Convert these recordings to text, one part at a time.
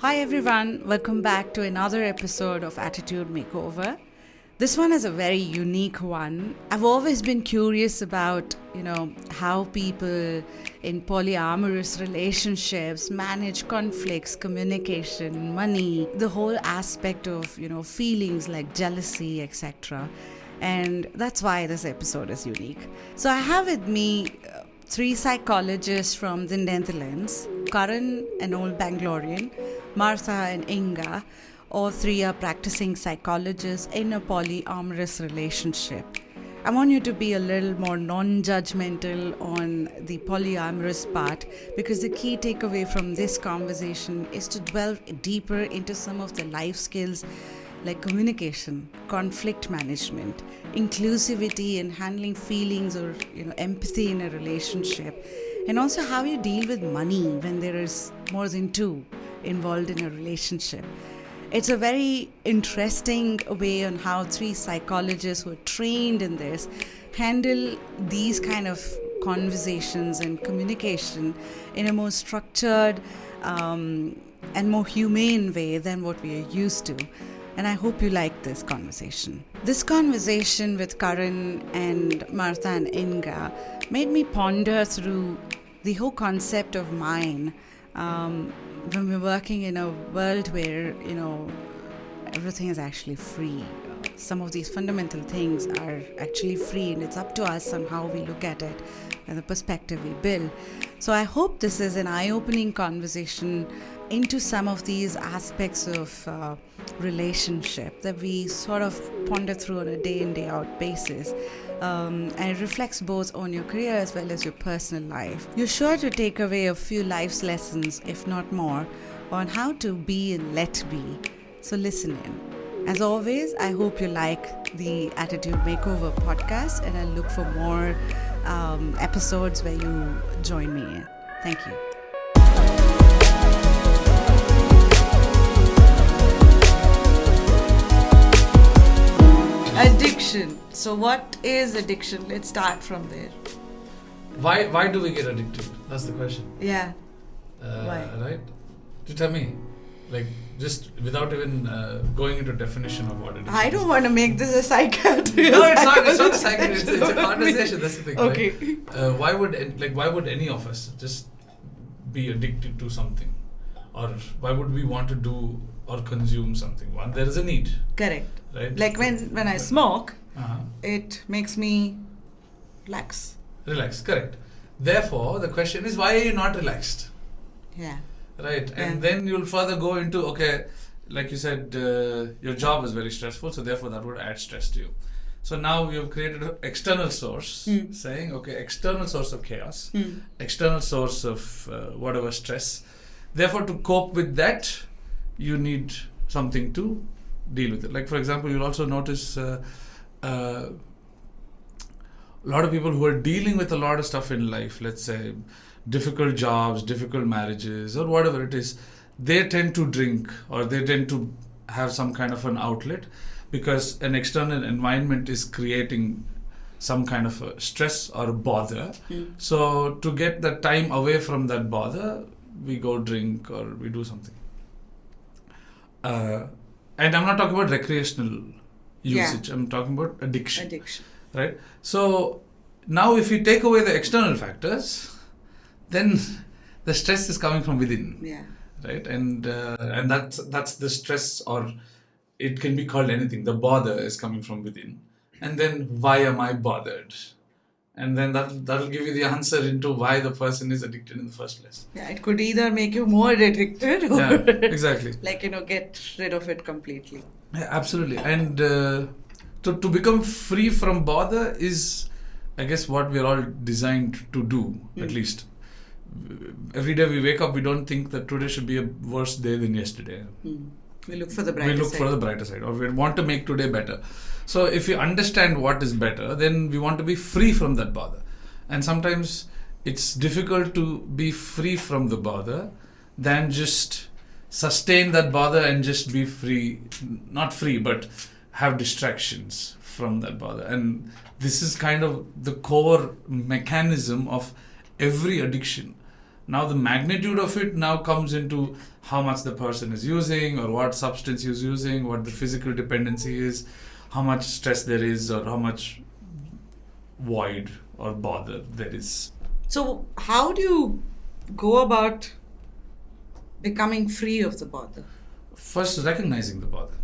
Hi everyone, welcome back to another episode of Attitude Makeover. This one is a very unique one. I've always been curious about, how people in polyamorous relationships manage conflicts, communication, money, the whole aspect of, feelings like jealousy, etc. And that's why this episode is unique. So I have with me three psychologists from the Netherlands, Karan, an old Bangalorean, Martha and Inga. All three are practicing psychologists in a polyamorous relationship. I want you to be a little more non-judgmental on the polyamorous part, because the key takeaway from this conversation is to delve deeper into some of the life skills like communication, conflict management, inclusivity and handling feelings or empathy in a relationship, and also how you deal with money when there is more than two involved in a relationship. It's a very interesting way on how three psychologists who are trained in this handle these kind of conversations and communication in a more structured and more humane way than what we are used to. And I hope you like this conversation. This conversation with Karan and Martha and Inga made me ponder through the whole concept of mine. When we're working in a world where, everything is actually free. Some of these fundamental things are actually free, and it's up to us on how we look at it and the perspective we build. So I hope this is an eye-opening conversation into some of these aspects of relationship that we sort of ponder through on a day in, day out basis. And it reflects both on your career as well as your personal life. You're sure to take away a few life's lessons, if not more, on how to be and let be. So listen in. As always, I hope you like the Attitude Makeover podcast, and I look for more episodes where you join me in. Thank you. Addiction. So what is addiction? Let's start from there. Why do we get addicted? That's the question. Yeah. Why? Right? You tell me. Like, just without even going into definition of what it is. I don't want to make this a psychiatry. No, it's not a psychiatry. It's a conversation. That's the thing. Okay. Right? Why would any of us just be addicted to something, or why would we want to do or consume something? One, there is a need. Correct. Right? Like when I smoke, it makes me relax. Relax. Correct. Therefore, the question is, why are you not relaxed? Yeah. Right, and then you'll further go into, okay, like you said, your job is very stressful, so therefore that would add stress to you. So now you've created an external source, saying, okay, external source of chaos, external source of whatever stress. Therefore, to cope with that, you need something to deal with it. Like, for example, you'll also notice a lot of people who are dealing with a lot of stuff in life, let's say, difficult jobs, difficult marriages, or whatever it is, they tend to drink or they tend to have some kind of an outlet, because an external environment is creating some kind of a stress or a bother. So to get the time away from that bother, we go drink or we do something. And I'm not talking about recreational usage, I'm talking about addiction. Right? So now if you take away the external factors, then the stress is coming from within, right? And that's the stress, or it can be called anything. The bother is coming from within, and then why am I bothered? And then that'll give you the answer into why the person is addicted in the first place. Yeah, it could either make you more addicted, or exactly. Get rid of it completely. Yeah, absolutely. And to become free from bother is, I guess, what we're all designed to do, at least. Every day we wake up, we don't think that today should be a worse day than yesterday. We look for the brighter side. Or we want to make today better. So if we understand what is better, then we want to be free from that bother. And sometimes it's difficult to be free from the bother than just sustain that bother and just be free, not free, but have distractions from that bother. And this is kind of the core mechanism of every addiction. Now the magnitude of it now comes into how much the person is using, or what substance he's using, what the physical dependency is, how much stress there is, or how much void or bother there is. So how do you go about becoming free of the bother? First, recognizing the bother.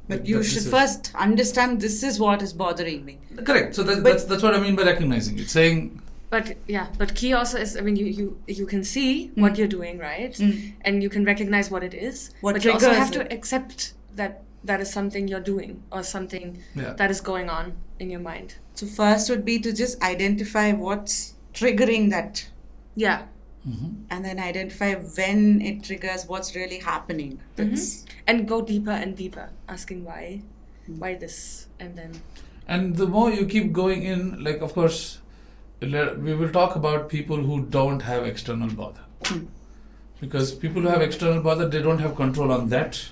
But you should first understand this is what is bothering me. Correct. So that's what I mean by recognizing it. Saying. But key also is, I mean, you can see what you're doing, right? And you can recognize what it is. But you also have to accept that is something you're doing, or something that is going on in your mind. So first would be to just identify what's triggering that. Yeah. And then identify when it triggers what's really happening. And go deeper and deeper, asking why this, and then. And the more you keep going in, like, of course, we will talk about people who don't have external bother. Because people who have external bother, they don't have control on that.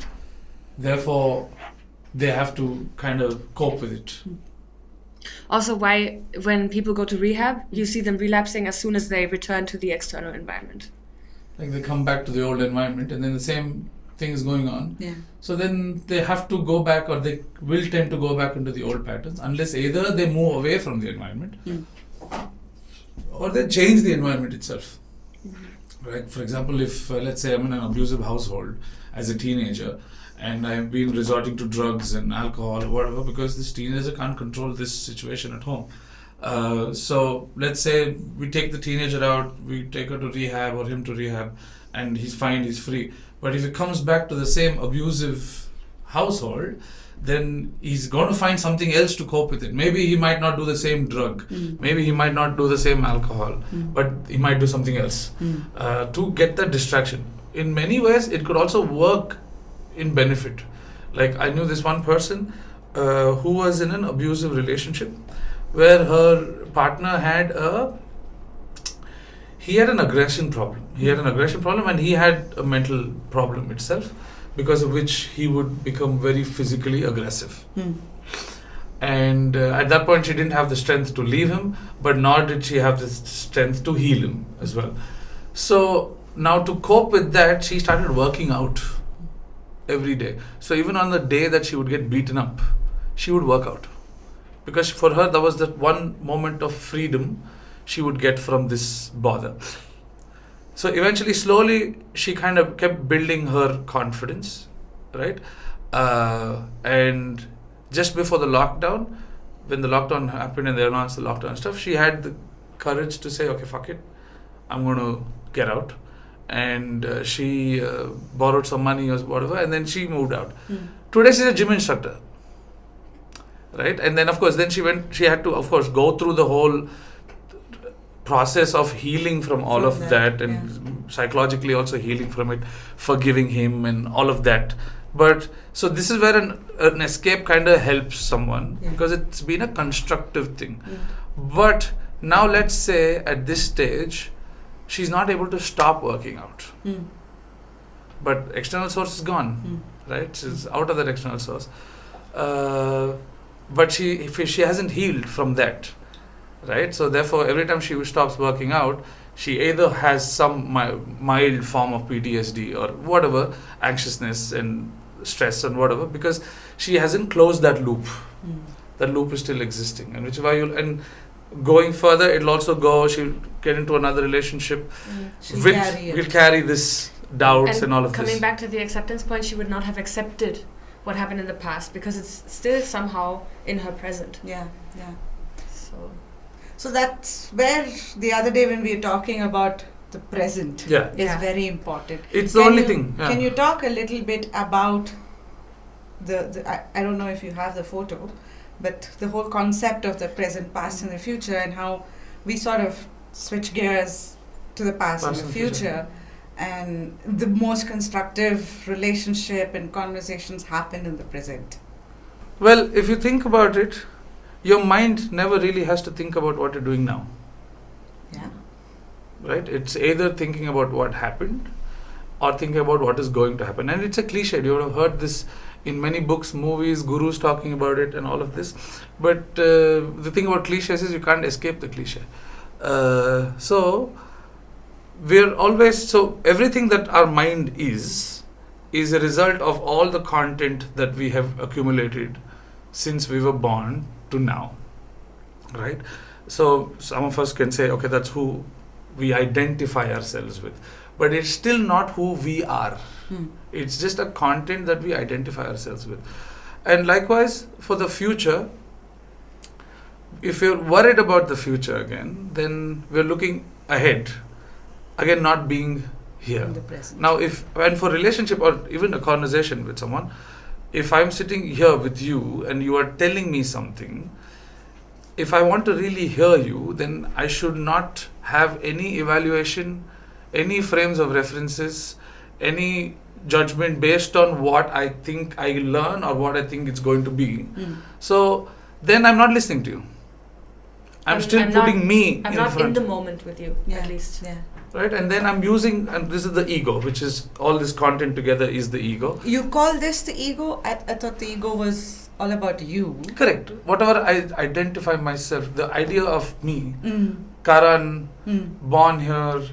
Therefore, they have to kind of cope with it. Also, why when people go to rehab, you see them relapsing as soon as they return to the external environment. Like they come back to the old environment, and then the same thing is going on. Yeah. So then they have to go back, or they will tend to go back into the old patterns, unless either they move away from the environment, or they change the environment itself. Right? For example, if let's say I'm in an abusive household as a teenager, and I've been resorting to drugs and alcohol or whatever because this teenager can't control this situation at home. So let's say we take the teenager out, we take her to rehab or him to rehab, and he's fine, he's free. But if he comes back to the same abusive household, then he's going to find something else to cope with it. Maybe he might not do the same drug, maybe he might not do the same alcohol, but he might do something else to get that distraction. In many ways, it could also work in benefit. Like I knew this one person who was in an abusive relationship where her partner had an aggression problem. He had an aggression problem, and he had a mental problem itself, because of which he would become very physically aggressive. And at that point she didn't have the strength to leave him, but nor did she have the strength to heal him as well. So now to cope with that, she started working out every day. So even on the day that she would get beaten up, she would work out, because for her that was that one moment of freedom she would get from this bother. So eventually, slowly, she kind of kept building her confidence, right? And just before the lockdown, when the lockdown happened and they announced the lockdown and stuff, she had the courage to say, okay, fuck it, I'm going to get out. And she borrowed some money or whatever, and then she moved out. Today she's a gym instructor, right? And then of course, then she had to, of course, go through the whole process of healing from all of that, and psychologically also healing from it, forgiving him and all of that. But so this is where an escape kind of helps someone, because it's been a constructive thing. But now let's say at this stage, she's not able to stop working out. But external source is gone, right? She's out of that external source. But she hasn't healed from that, right? So therefore, every time she stops working out, she either has some mild form of PTSD or whatever, anxiousness and stress and whatever, because she hasn't closed that loop. That loop is still existing, and which is why and going further, it'll also go. She'll get into another relationship. We'll carry this doubts and all of this. Coming back to the acceptance point, she would not have accepted what happened in the past because it's still somehow in her present. So that's where the other day when we were talking about the present is very important. It's the only thing. Can you talk a little bit about I don't know if you have the photo, but the whole concept of the present, past and the future, and how we sort of switch gears to the past and the future, and the most constructive relationship and conversations happen in the present? Well, if you think about it, your mind never really has to think about what you're doing now. Right? It's either thinking about what happened or thinking about what is going to happen. And it's a cliche. You would have heard this in many books, movies, gurus talking about it and all of this. But the thing about cliches is you can't escape the cliche. So we're always, so everything that our mind is a result of all the content that we have accumulated since we were born to now, right? So some of us can say, okay, that's who we identify ourselves with, but it's still not who we are. It's just a content that we identify ourselves with. And likewise for the future, if you're worried about the future again, then we're looking ahead, again not being here. In the present. Now and for relationship or even a conversation with someone, if I'm sitting here with you and you are telling me something, if I want to really hear you, then I should not have any evaluation, any frames of references, any judgment based on what I think I learn or what I think it's going to be. So then I'm not listening to you. I'm still putting me in front. I'm not in the moment with you, at least. Yeah. Right? And then I'm using, and this is the ego, which is all this content together is the ego. You call this the ego? I thought the ego was all about you. Correct. Whatever I identify myself, the idea of me, Karan, born here,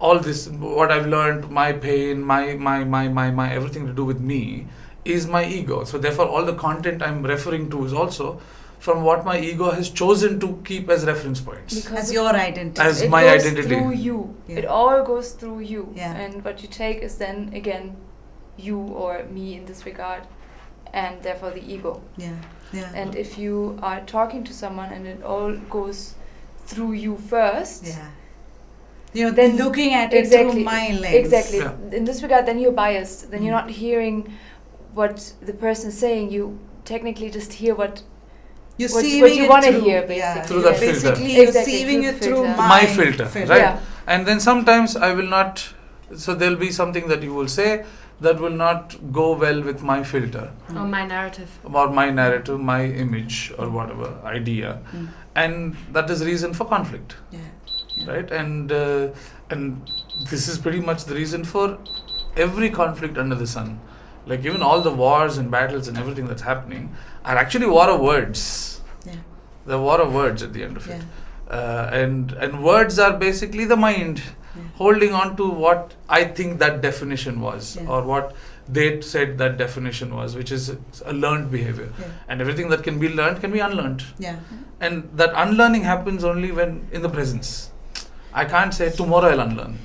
all this, what I've learned, my pain, my everything to do with me is my ego. So therefore all the content I'm referring to is also from what my ego has chosen to keep as reference points. Because as your identity. As it my goes identity. Through you. Yeah. It all goes through you. Yeah. And what you take is then again you or me in this regard, and therefore the ego. Yeah. Yeah. And if you are talking to someone and it all goes through you first, yeah. You're then looking at it through my lens. Exactly. Yeah. In this regard, then you're biased. Then you're not hearing what the person is saying. You technically just hear what You're what sieving you it want to through, hear, basically. yeah. Through that Basically, filter. you're Exactly, sieving through it the through filter. My filter, right? Yeah. And then sometimes I will not, so there'll be something that you will say that will not go well with my filter Or my narrative. or my narrative, my image or whatever idea, and that is reason for conflict, Yeah. right? And this is pretty much the reason for every conflict under the sun. Like even all the wars and battles and everything that's happening are actually war of words. Yeah. The war of words at the end of Yeah. it. And words are basically the mind holding on to what I think that definition was, or what they said that definition was, which is a learned behavior. Yeah. And everything that can be learned can be unlearned. Yeah. And that unlearning happens only when in the presence. I can't say tomorrow I'll unlearn.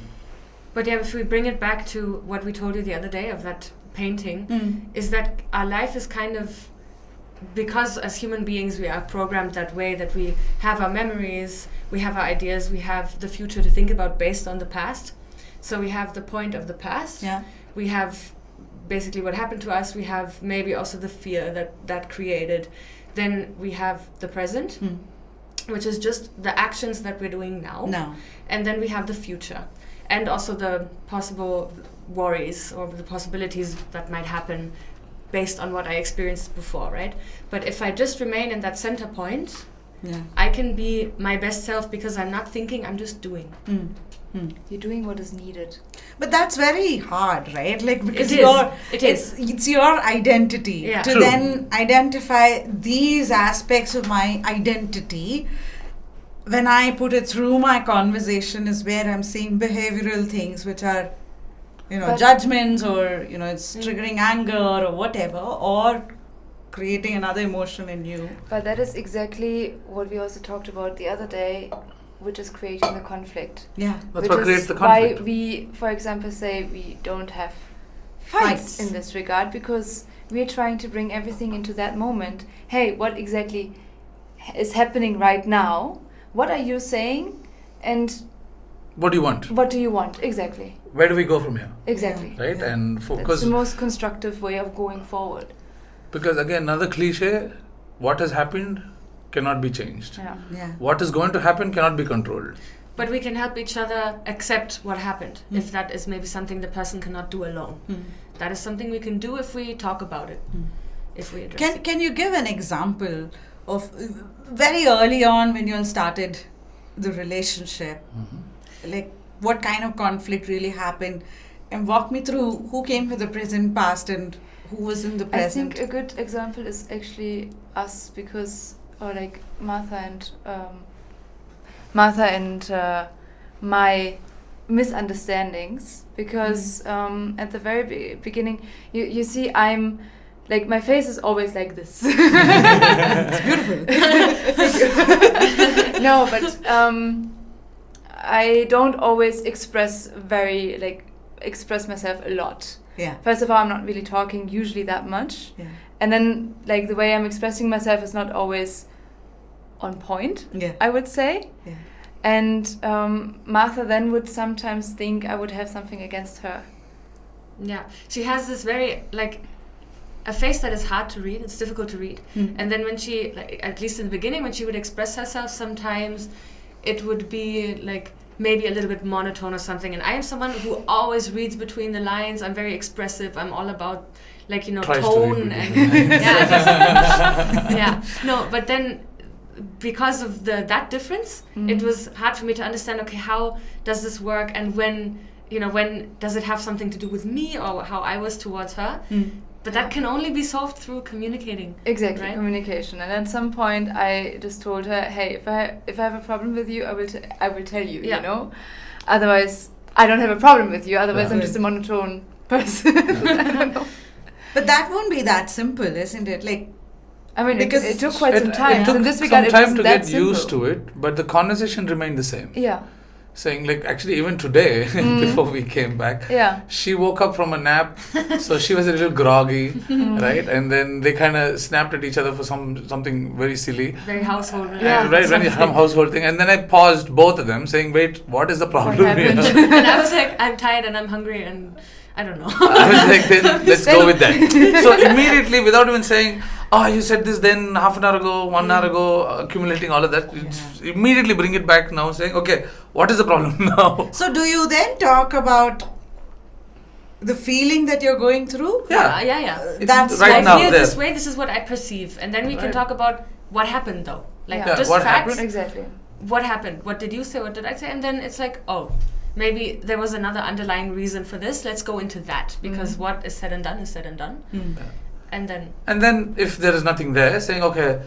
But yeah, if we bring it back to what we told you the other day of that painting, is that our life is kind of, because as human beings we are programmed that way, that we have our memories, we have our ideas, we have the future to think about based on the past. So we have the point of the past, we have basically what happened to us, we have maybe also the fear that created, then we have the present, which is just the actions that we're doing now. And then we have the future, and also the possible worries or the possibilities that might happen based on what I experienced before, right? But if I just remain in that center point, I can be my best self because I'm not thinking, I'm just doing. You're doing what is needed. But that's very hard, right? Like, because it's your identity to True. then identify these aspects of my identity. When I put it through my conversation is where I'm seeing behavioral things which are, judgments, or, it's triggering anger or whatever, or creating another emotion in you. But that is exactly what we also talked about the other day, which is creating the conflict. Yeah. That's what creates the conflict. Why we, for example, say we don't have fights in this regard, because we're trying to bring everything into that moment. Hey, what exactly is happening right now? What are you saying? And what do you want? What do you want? Exactly. Where do we go from here? Exactly. Right? Yeah. And That's the most constructive way of going forward. Because again, another cliche, what has happened cannot be changed. Yeah. What is going to happen cannot be controlled. But we can help each other accept what happened, if that is maybe something the person cannot do alone. That is something we can do if we talk about it, if we address it. Can you give an example of very early on when you all started the relationship, like what kind of conflict really happened, and walk me through who came with the present, past, and who was in the present? I think a good example is actually us, because, or like Martha and my misunderstandings, because at the very beginning, you see, I'm like, my face is always like this. It's beautiful. No, but I don't always express myself a lot. Yeah. First of all, I'm not really talking usually that much. Yeah. And then, like, the way I'm expressing myself is not always on point, Yeah. I would say. Yeah. And Martha then would sometimes think I would have something against her. Yeah. She has this very, like, a face that is hard to read. It's difficult to read. And then when she, like, at least in the beginning, when she would express herself, sometimes it would be like maybe a little bit monotone or something. And I am someone who always reads between the lines. I'm very expressive. I'm all about, like, you know, tone and yeah. No, but then because of that difference, it was hard for me to understand. Okay, how does this work? And when does it have something to do with me or how I was towards her? But that can only be solved through communicating. Exactly, right? Communication. And at some point, I just told her, "Hey, if I have a problem with you, I will tell you. Yeah. You know, otherwise, I don't have a problem with you. Otherwise, I'm just a monotone person." I don't know. But that won't be that simple, isn't it? Like, I mean, because it took quite some time. It took in this regard, some time it wasn't to that get simple. used to it, but the conversation remained the same. Yeah. Saying, like, actually, even today, before we came back, she woke up from a nap, so she was a little groggy, right? And then they kind of snapped at each other for something very silly. Very household. Right, very some household thing. And then I paused both of them, saying, "Wait, what is the problem here?" And I was like, I'm tired and I'm hungry and I don't know. I was like, then let's go with that. So immediately, without even saying, "Oh, you said this then half an hour ago, 1 hour ago," accumulating all of that, immediately bring it back now, saying, "Okay, what is the problem now?" so do you then talk about the feeling that you're going through? Yeah. That's right I now. feel There. this way. This is what I perceive, and then we can talk about what happened, though. Like just what facts. happened? Exactly. What happened? What did you say? What did I say? And then it's like, oh, maybe there was another underlying reason for this. Let's go into that, because what is said and done is said and done. And then if there is nothing there, saying, "Okay,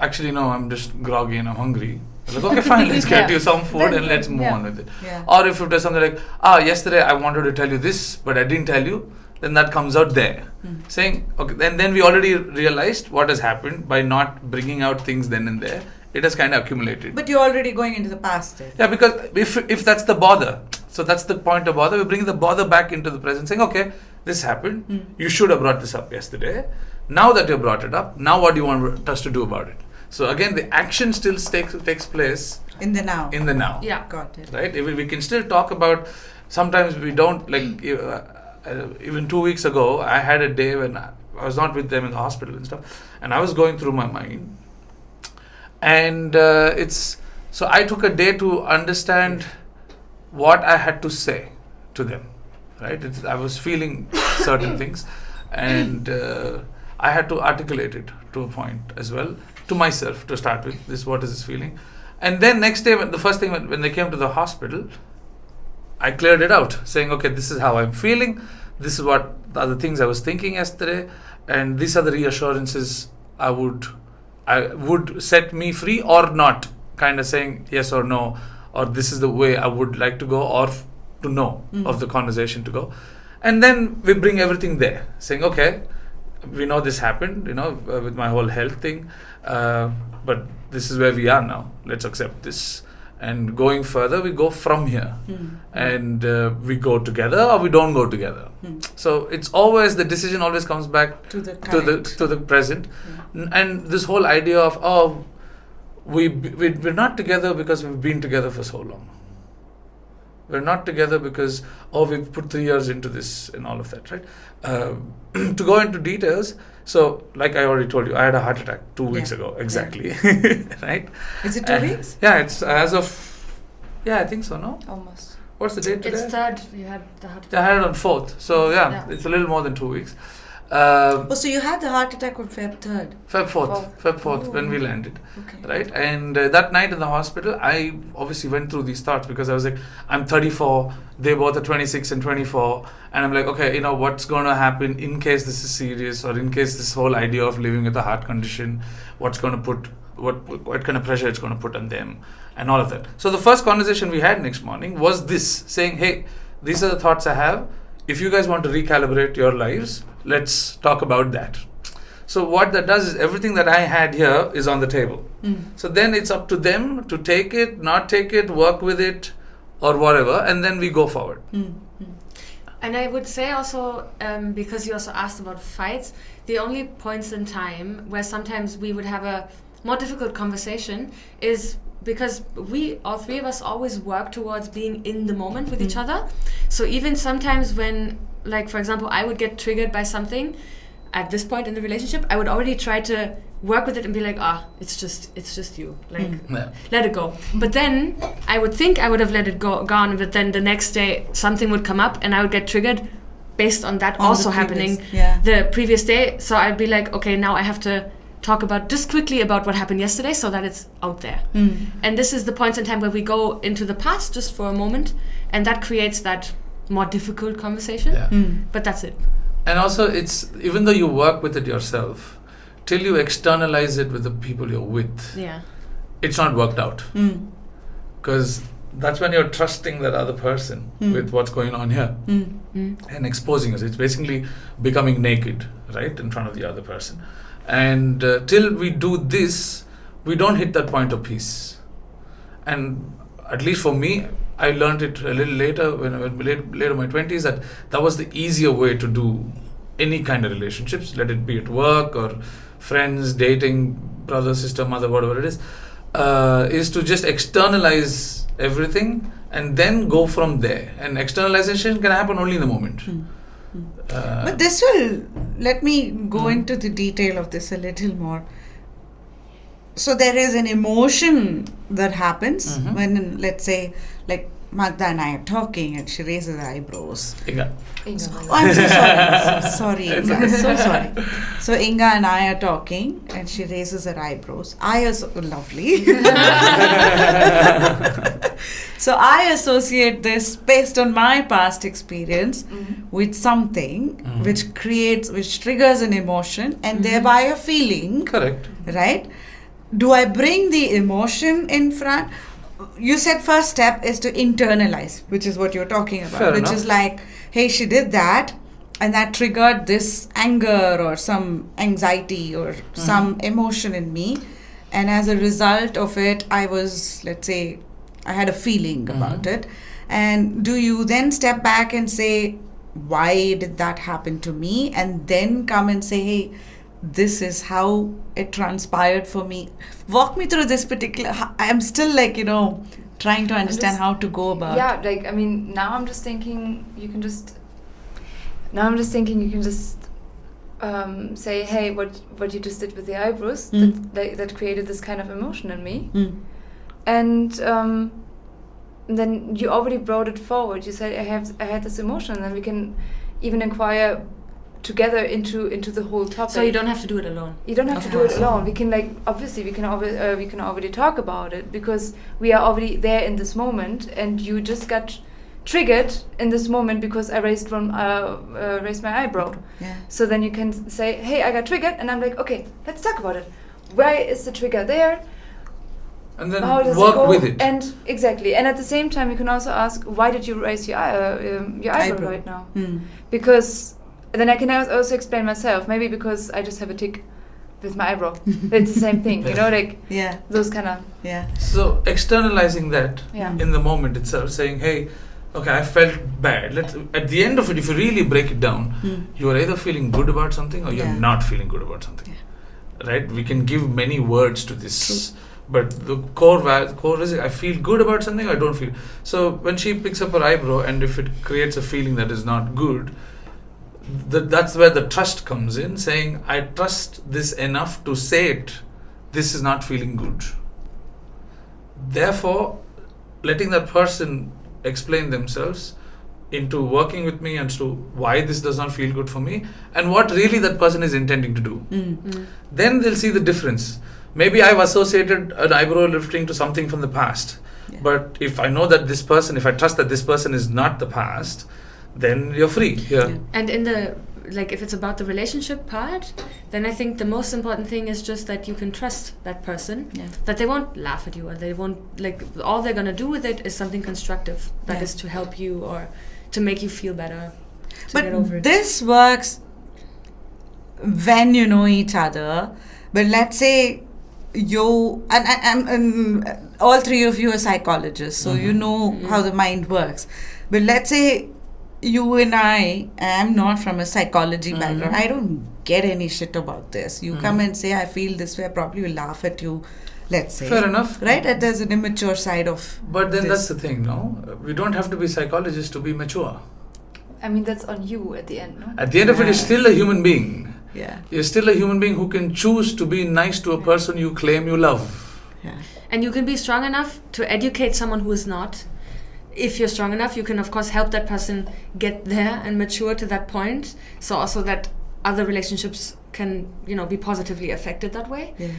actually no, I'm just groggy and I'm hungry." Like, okay, fine, let's get you some food and let's move on with it. Yeah. Or if it was something like, yesterday I wanted to tell you this, but I didn't tell you, then that comes out there. Saying, okay, then we already realized what has happened by not bringing out things then and there. It has kind of accumulated. But you're already going into the past then. Yeah, because if that's the bother, so that's the point of bother, we bring the bother back into the present, saying, okay, this happened, you should have brought this up yesterday. Now that you brought it up, now what do you want us to do about it? So again, the action still takes place in the now. yeah, Got it. Right? We can still talk about, sometimes we don't, like, even 2 weeks ago, I had a day when I was not with them in the hospital and stuff, and I was going through my mind. And so I took a day to understand what I had to say to them, right? I was feeling certain things, and I had to articulate it to a point as well, to myself to start with. What is this feeling? And then next day, the first thing when they came to the hospital, I cleared it out, saying, okay, this is how I'm feeling, this is what the other things I was thinking yesterday, and these are the reassurances I would set me free or not, kind of saying yes or no, or this is the way I would like to go, or to know of the conversation to go. And then we bring everything there, saying, okay, we know this happened, with my whole health thing, but this is where we are now. Let's accept this. And going further, we go from here, and we go together or we don't go together. So it's always, the decision always comes back to the present, and this whole idea of we're not together because we've been together for so long. We're not together because we've put 3 years into this and all of that, right? To go into details. So, like I already told you, I had a heart attack 2 weeks ago, exactly, right? Is it 2 weeks? Yeah, it's as of, I think so, no? Almost. What's the date today? It's 3rd. You had the heart attack. I had it on 4th, so it's a little more than 2 weeks. So you had the heart attack on Feb 3rd? Feb 4th, when we landed, right? And that night in the hospital, I obviously went through these thoughts, because I was like, I'm 34, they both are 26 and 24, and I'm like, okay, what's going to happen in case this is serious, or in case this whole idea of living with a heart condition, what's going to put what kind of pressure it's going to put on them, and all of that. So the first conversation we had next morning was this, saying, hey, these are the thoughts I have. If you guys want to recalibrate your lives, let's talk about that. So what that does is everything that I had here is on the table. So then it's up to them to take it, not take it, work with it, or whatever, and then we go forward. And I would say also, because you also asked about fights, the only points in time where sometimes we would have a more difficult conversation is because all three of us always work towards being in the moment with each other. So even sometimes when, like, for example, I would get triggered by something at this point in the relationship, I would already try to work with it and be like, it's just you, like, let it go. But then I would think I would have let it gone, but then the next day something would come up and I would get triggered based on that also happening the previous day. So I'd be like, okay, now I have to talk about just quickly about what happened yesterday so that it's out there. And this is the points in time where we go into the past just for a moment, and that creates that more difficult conversation. But that's it. And also, it's even though you work with it yourself, till you externalize it with the people you're with, it's not worked out. Because that's when you're trusting that other person with what's going on here and exposing us. It's basically becoming naked, right, in front of the other person. And till we do this, we don't hit that point of peace. And at least for me, I learned it a little later, when I was later in my 20s, that was the easier way to do any kind of relationships, let it be at work or friends, dating, brother, sister, mother, whatever it is to just externalize everything and then go from there. And externalization can happen only in the moment. But this will, let me go into the detail of this a little more. So there is an emotion that happens when, let's say, like Magda and I are talking and she raises her eyebrows. Inga. Oh, I'm so sorry. Sorry, Inga. So sorry. So Inga and I are talking and she raises her eyebrows. Lovely. So I associate this based on my past experience with something which triggers an emotion and thereby a feeling. Correct. Right? Do I bring the emotion in front? You said first step is to internalize, which is what you're talking about. Fair which enough. Is like, hey, she did that and that triggered this anger or some anxiety or some emotion in me. And as a result of it, I was, let's say, I had a feeling about it. And do you then step back and say, why did that happen to me? And then come and say, hey, this is how it transpired for me. Walk me through this particular. I'm still trying to understand how to go about. Yeah, now I'm just thinking you can just. Say, hey, what you just did with the eyebrows that created this kind of emotion in me, and then you already brought it forward. You said I had this emotion, and then we can even inquire together into the whole topic. So you don't have to do it alone. You don't have to do it alone. We can obviously we can already talk about it because we are already there in this moment, and you just got triggered in this moment because I raised my eyebrow. Yeah. So then you can say, hey, I got triggered, and I'm like, okay, let's talk about it. Why is the trigger there? And then How does work it go? with it. And exactly. And at the same time, you can also ask, why did you raise your eyebrow right now? Because then I can also explain myself. Maybe because I just have a tick with my eyebrow. It's the same thing, those kind of. Yeah. So externalizing that in the moment itself, saying, hey, okay, I felt bad. At the end of it, if you really break it down, you are either feeling good about something or you're not feeling good about something. Right? We can give many words to this. True. But the core is, I feel good about something, I don't feel. So when she picks up her eyebrow and if it creates a feeling that is not good, that's where the trust comes in, saying, I trust this enough to say it, this is not feeling good. Therefore, letting that person explain themselves into working with me as to why this does not feel good for me and what really that person is intending to do. Then they'll see the difference. Maybe I've associated an eyebrow lifting to something from the past. But if I know that this person, if I trust that this person is not the past, then you're free. And in the like if it's about the relationship part, then I think the most important thing is just that you can trust that person, that they won't laugh at you, or they won't, like, all they're gonna do with it is something constructive that is to help you or to make you feel better, to get over it. This works when you know each other, but let's say you and all three of you are psychologists, so you know how the mind works. But let's say you and I am not from a psychology background. I don't get any shit about this. You come and say, I feel this way, I probably will laugh at you, let's say. Fair enough. Right? And there's an immature side of But then this. that's the thing, no? We don't have to be psychologists to be mature. I mean, that's on you at the end, no? At the end of it, you're still a human being. Yeah. You're still a human being who can choose to be nice to a person you claim you love. Yeah. And you can be strong enough to educate someone who is not. If you're strong enough, you can of course help that person get there and mature to that point. So also that other relationships can, be positively affected that way. Yeah.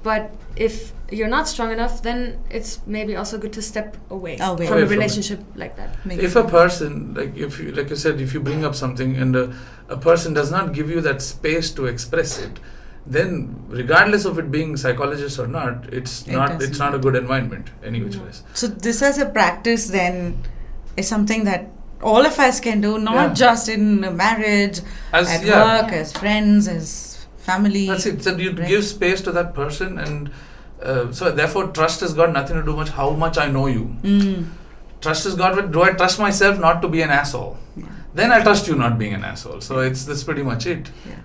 But if you're not strong enough, then it's maybe also good to step away from Away a from relationship like that. If a person, like you said, if you bring up something and a person does not give you that space to express it, then regardless of it being psychologist or not, it's not a good environment any which ways. So this as a practice then is something that all of us can do, not just in a marriage, at work, as friends, as family. That's it. So you give space to that person, and so therefore trust has got nothing to do with how much I know you. Trust has got with, do I trust myself not to be an asshole? Then I trust you not being an asshole. So that's pretty much it. Yeah.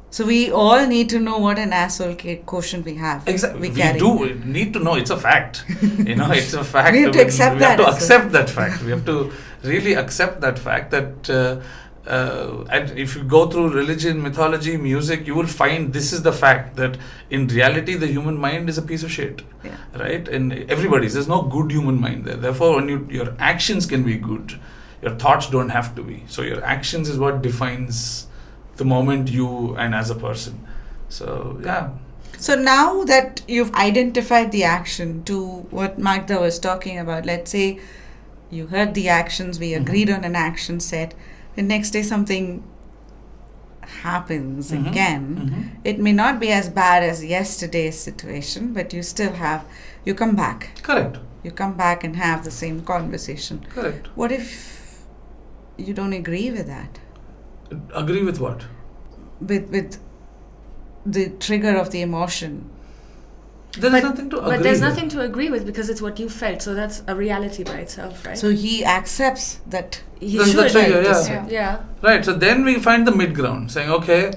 So we all need to know what an asshole quotient we have. Exactly. We do need to know. It's a fact. It's a fact. We have to accept that. We have to accept that fact. We have to really accept that fact that and if you go through religion, mythology, music, you will find this is the fact that in reality the human mind is a piece of shit. Yeah. Right? And there's no good human mind there. Therefore, when your actions can be good, your thoughts don't have to be. So your actions is what defines the moment you and as a person. So So now that you've identified the action to what Magda was talking about, let's say you heard the actions, we agreed on an action set, the next day something happens again. It may not be as bad as yesterday's situation, but you come back. Correct. You come back and have the same conversation. Correct. What if you don't agree with that? Agree with what? With the trigger of the emotion. There's nothing to agree with. But there's nothing to agree with because it's what you felt. So that's a reality by itself, right? So he accepts that. He That's should. the trigger, Yeah. Right. So then we find the mid ground, saying, okay,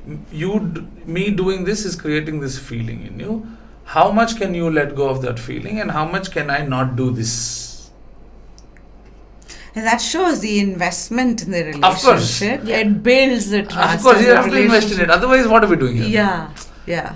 me doing this is creating this feeling in you. How much can you let go of that feeling, and how much can I not do this? And that shows the investment in the relationship. Of course. It builds the trust. Of course, you have to invest in it. Otherwise, what are we doing here? Yeah.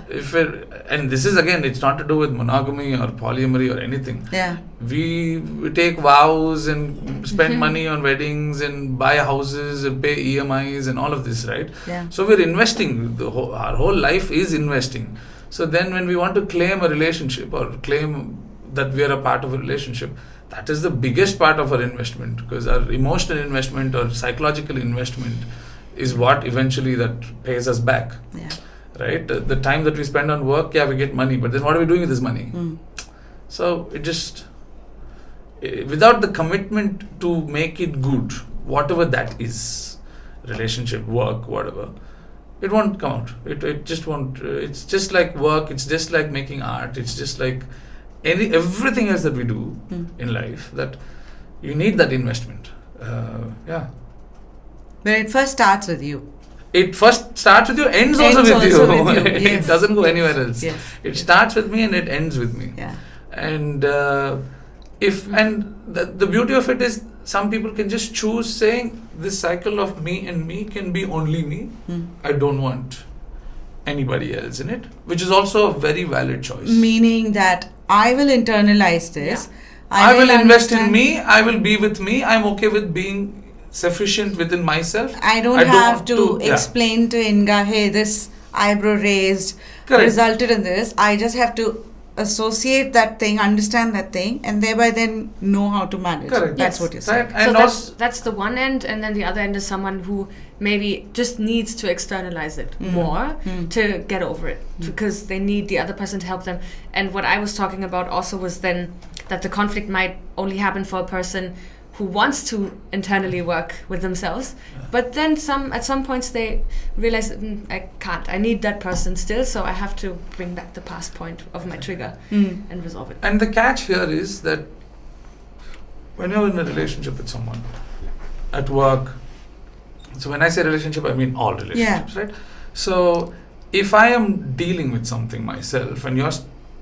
And this is again, it's not to do with monogamy or polyamory or anything. Yeah. We take vows and spend money on weddings and buy houses and pay EMIs and all of this, right? Yeah. So we're investing. Our whole life is investing. So then when we want to claim a relationship or claim that we are a part of a relationship, that is the biggest part of our investment, because our emotional investment or psychological investment is what eventually that pays us back. Yeah. Right? The time that we spend on work, we get money, but then what are we doing with this money? So it just, without the commitment to make it good, whatever that is, relationship, work, whatever, it won't come out. It just won't. It's just like work, it's just like making art, it's just like everything else that we do in life, that you need that investment. But it first starts with you. It first starts with you, ends also with you. Yes. It doesn't go anywhere else. Yes. It starts with me and it ends with me. Yeah. And the beauty of it is, some people can just choose saying, this cycle of me and me can be only me. I don't want anybody else in it, which is also a very valid choice. Meaning that I will internalize this. I will invest in me. I will be with me. I'm okay with being sufficient within myself. I don't have to explain to Inga, hey, this eyebrow raised resulted in this. I just have to associate that thing, understand that thing, and thereby then know how to manage. Correct. That's what you're saying. Right. And so that's the one end, and then the other end is someone who maybe just needs to externalize it more to get over it, because they need the other person to help them. And what I was talking about also was then that the conflict might only happen for a person who wants to internally work with themselves, but then at some points they realize, I can't, I need that person still, so I have to bring back the past point of my trigger and resolve it. And the catch here is that when you're in a relationship with someone, at work, so when I say relationship, I mean all relationships, right? So if I am dealing with something myself and you're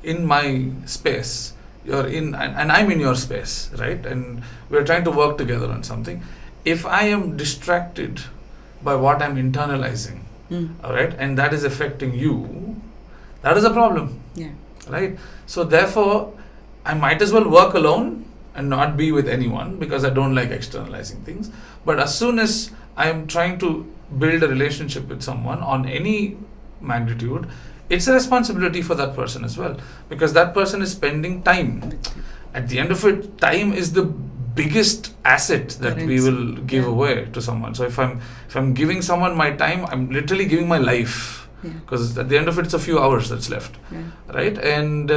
in my space, you're in and I'm in your space, right? And we're trying to work together on something. If I am distracted by what I'm internalizing, all right, and that is affecting you, that is a problem, right? So therefore, I might as well work alone and not be with anyone, because I don't like externalizing things. But as soon as I am trying to build a relationship with someone on any magnitude, it's a responsibility for that person as well, because that person is spending time. At the end of it, time is the biggest asset that we will give away to someone. So if I'm giving someone my time, I'm literally giving my life, because at the end of it, it's a few hours that's left, right? And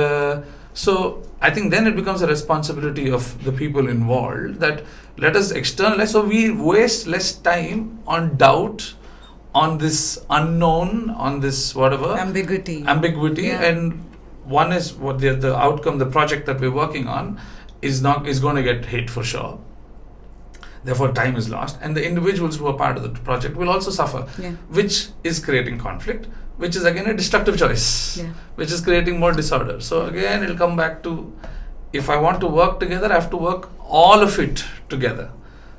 so I think then it becomes a responsibility of the people involved that let us externalize, so we waste less time on doubt, on this unknown, on this whatever ambiguity, and one is what the outcome, the project that we're working on is going to get hit for sure. Therefore, time is lost, and the individuals who are part of the project will also suffer, which is creating conflict, which is again a destructive choice, which is creating more disorder. So again, it'll come back to, if I want to work together, I have to work all of it together,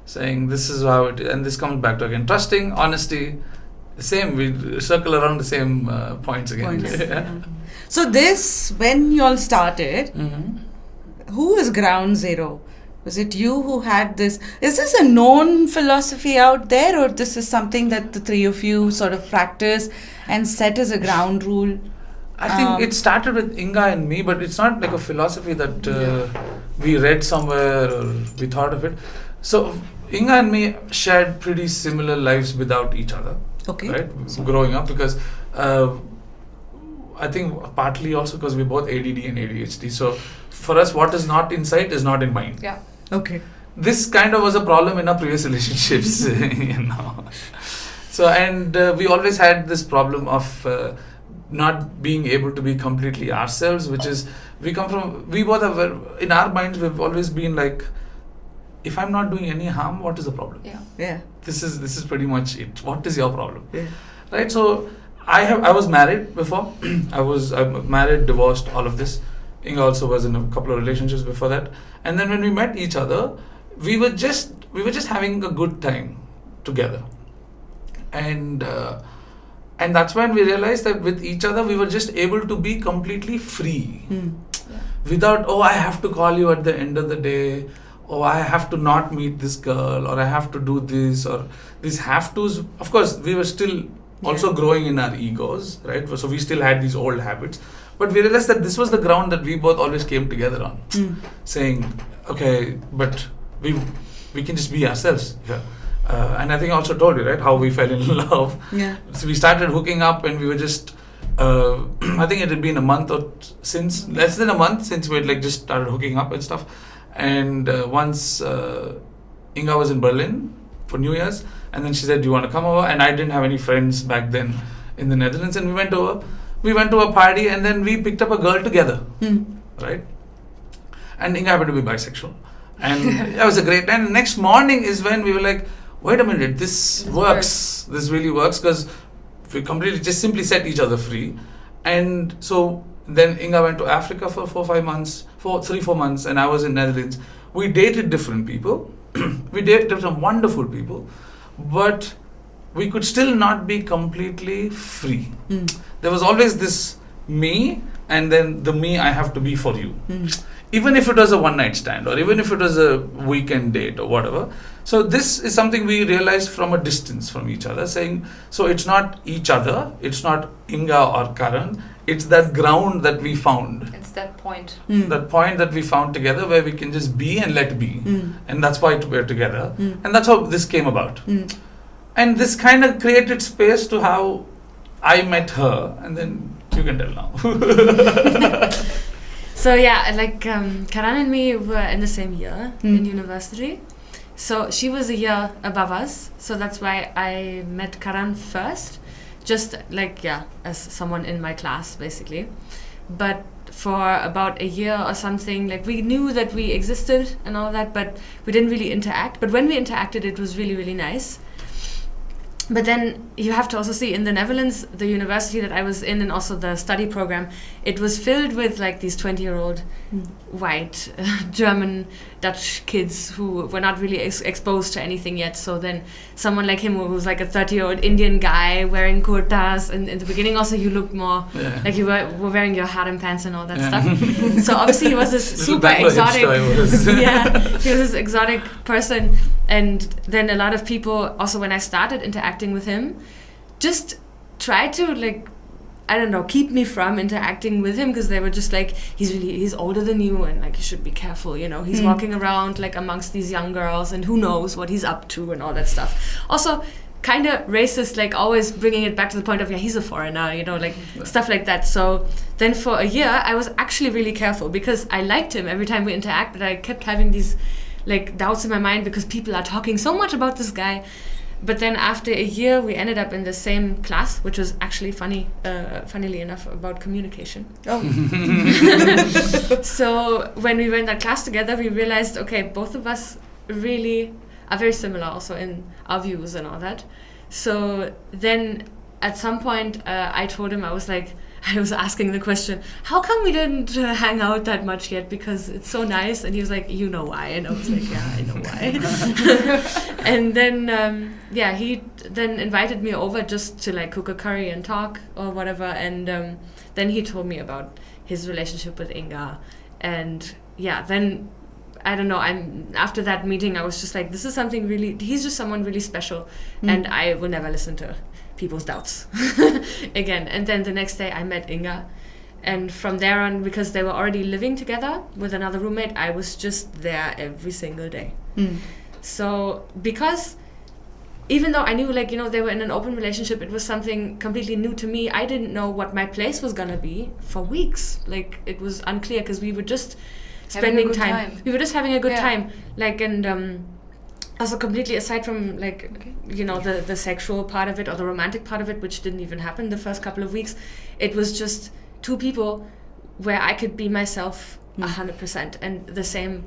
saying this is how it is, and this comes back to again trusting, honesty. Same, we circle around the same points again. So this, when you all started, who is ground zero? Was it you who had this? Is this a known philosophy out there, or this is something that the three of you sort of practice and set as a ground rule? I think it started with Inga and me, but it's not like a philosophy that we read somewhere or we thought of it. So Inga and me shared pretty similar lives without each other. Okay. Right? So growing up, because I think partly also because we're both ADD and ADHD. So for us, what is not in sight is not in mind. Yeah. Okay. This kind of was a problem in our previous relationships, So, and we always had this problem of not being able to be completely ourselves, which is, we both have, in our minds, we've always been like, if I'm not doing any harm, what is the problem? Yeah. This is pretty much it. What is your problem? Right? So I was married before. I'm married, divorced, all of this. Inga also was in a couple of relationships before that. And then when we met each other, we were just having a good time together. And that's when we realized that with each other we were just able to be completely free. Without, I have to call you at the end of the day, I have to not meet this girl, or I have to do this, or these have tos. Of course, we were still also growing in our egos, right? So we still had these old habits, but we realized that this was the ground that we both always came together on, saying, okay, but we can just be ourselves here. And I think I also told you, right, how we fell in love. So we started hooking up, and we were just, I think it had been less than a month since we had just started hooking up and stuff. And once Inga was in Berlin for New Year's, and then she said, do you want to come over? And I didn't have any friends back then in the Netherlands, and we went over. We went to a party, and then we picked up a girl together, right? And Inga happened to be bisexual. And that was a great time. And next morning is when we were like, wait a minute, this works. This really works, because we completely just simply set each other free. And so then Inga went to Africa for 3-4 months, and I was in Netherlands. We dated different people. We dated some wonderful people, but we could still not be completely free. There was always this me, and then the me I have to be for you. Even if it was a one-night stand, or even if it was a weekend date or whatever. So this is something we realized from a distance from each other, saying, so it's not each other, it's not Inga or Karan, it's that ground that we found. It's that point. That point that we found together where we can just be and let be. And that's why we're together. And that's how this came about. And this kind of created space to how I met her, and then you can tell now. So yeah, like Karan and me were in the same year in university. So she was a year above us, so that's why I met Karan first, just like, as someone in my class, basically. But for about a year or something, like, we knew that we existed and all that, but we didn't really interact. But when we interacted, it was really, really nice. But then you have to also see, in the Netherlands, the university that I was in, and also the study program, it was filled with like these 20-year-old white German, Dutch kids who were not really exposed to anything yet. So then someone like him, who was like a 30-year-old Indian guy wearing kurtas, and in the beginning also you looked more like you were wearing your harem pants and all that stuff. So obviously he was this super exotic, he was this exotic person. And then a lot of people, also when I started interacting with him, just tried to, like, I don't know, keep me from interacting with him, because they were just like, he's older than you, and like, you should be careful, you know, he's walking around like amongst these young girls, and who knows what he's up to and all that stuff. Also kind of racist, like always bringing it back to the point of, he's a foreigner, you know, like stuff like that. So then for a year I was actually really careful, because I liked him every time we interacted, but I kept having these like doubts in my mind, because people are talking so much about this guy. But then after a year we ended up in the same class, which was actually funnily enough, about communication. So when we were in that class together, we realized, okay, both of us really are very similar also in our views and all that. So then at some point I told him, I was asking the question, how come we didn't hang out that much yet, because it's so nice? And he was like, you know why? And I was like, yeah, I know why. And then he then invited me over just to like cook a curry and talk or whatever. And then he told me about his relationship with Inga. And then I don't know, after that meeting I was just like, this is something really, he's just someone really special, and I will never listen to people's doubts again. And then the next day I met Inga, and from there on, because they were already living together with another roommate, I was just there every single day. So because even though I knew, like, you know, they were in an open relationship, it was something completely new to me. I didn't know what my place was gonna be for weeks. Like, it was unclear, because we were just spending time. We were just having a good time, like, and also completely aside from, like, you know, the sexual part of it or the romantic part of it, which didn't even happen the first couple of weeks. It was just two people where I could be myself 100%, and the same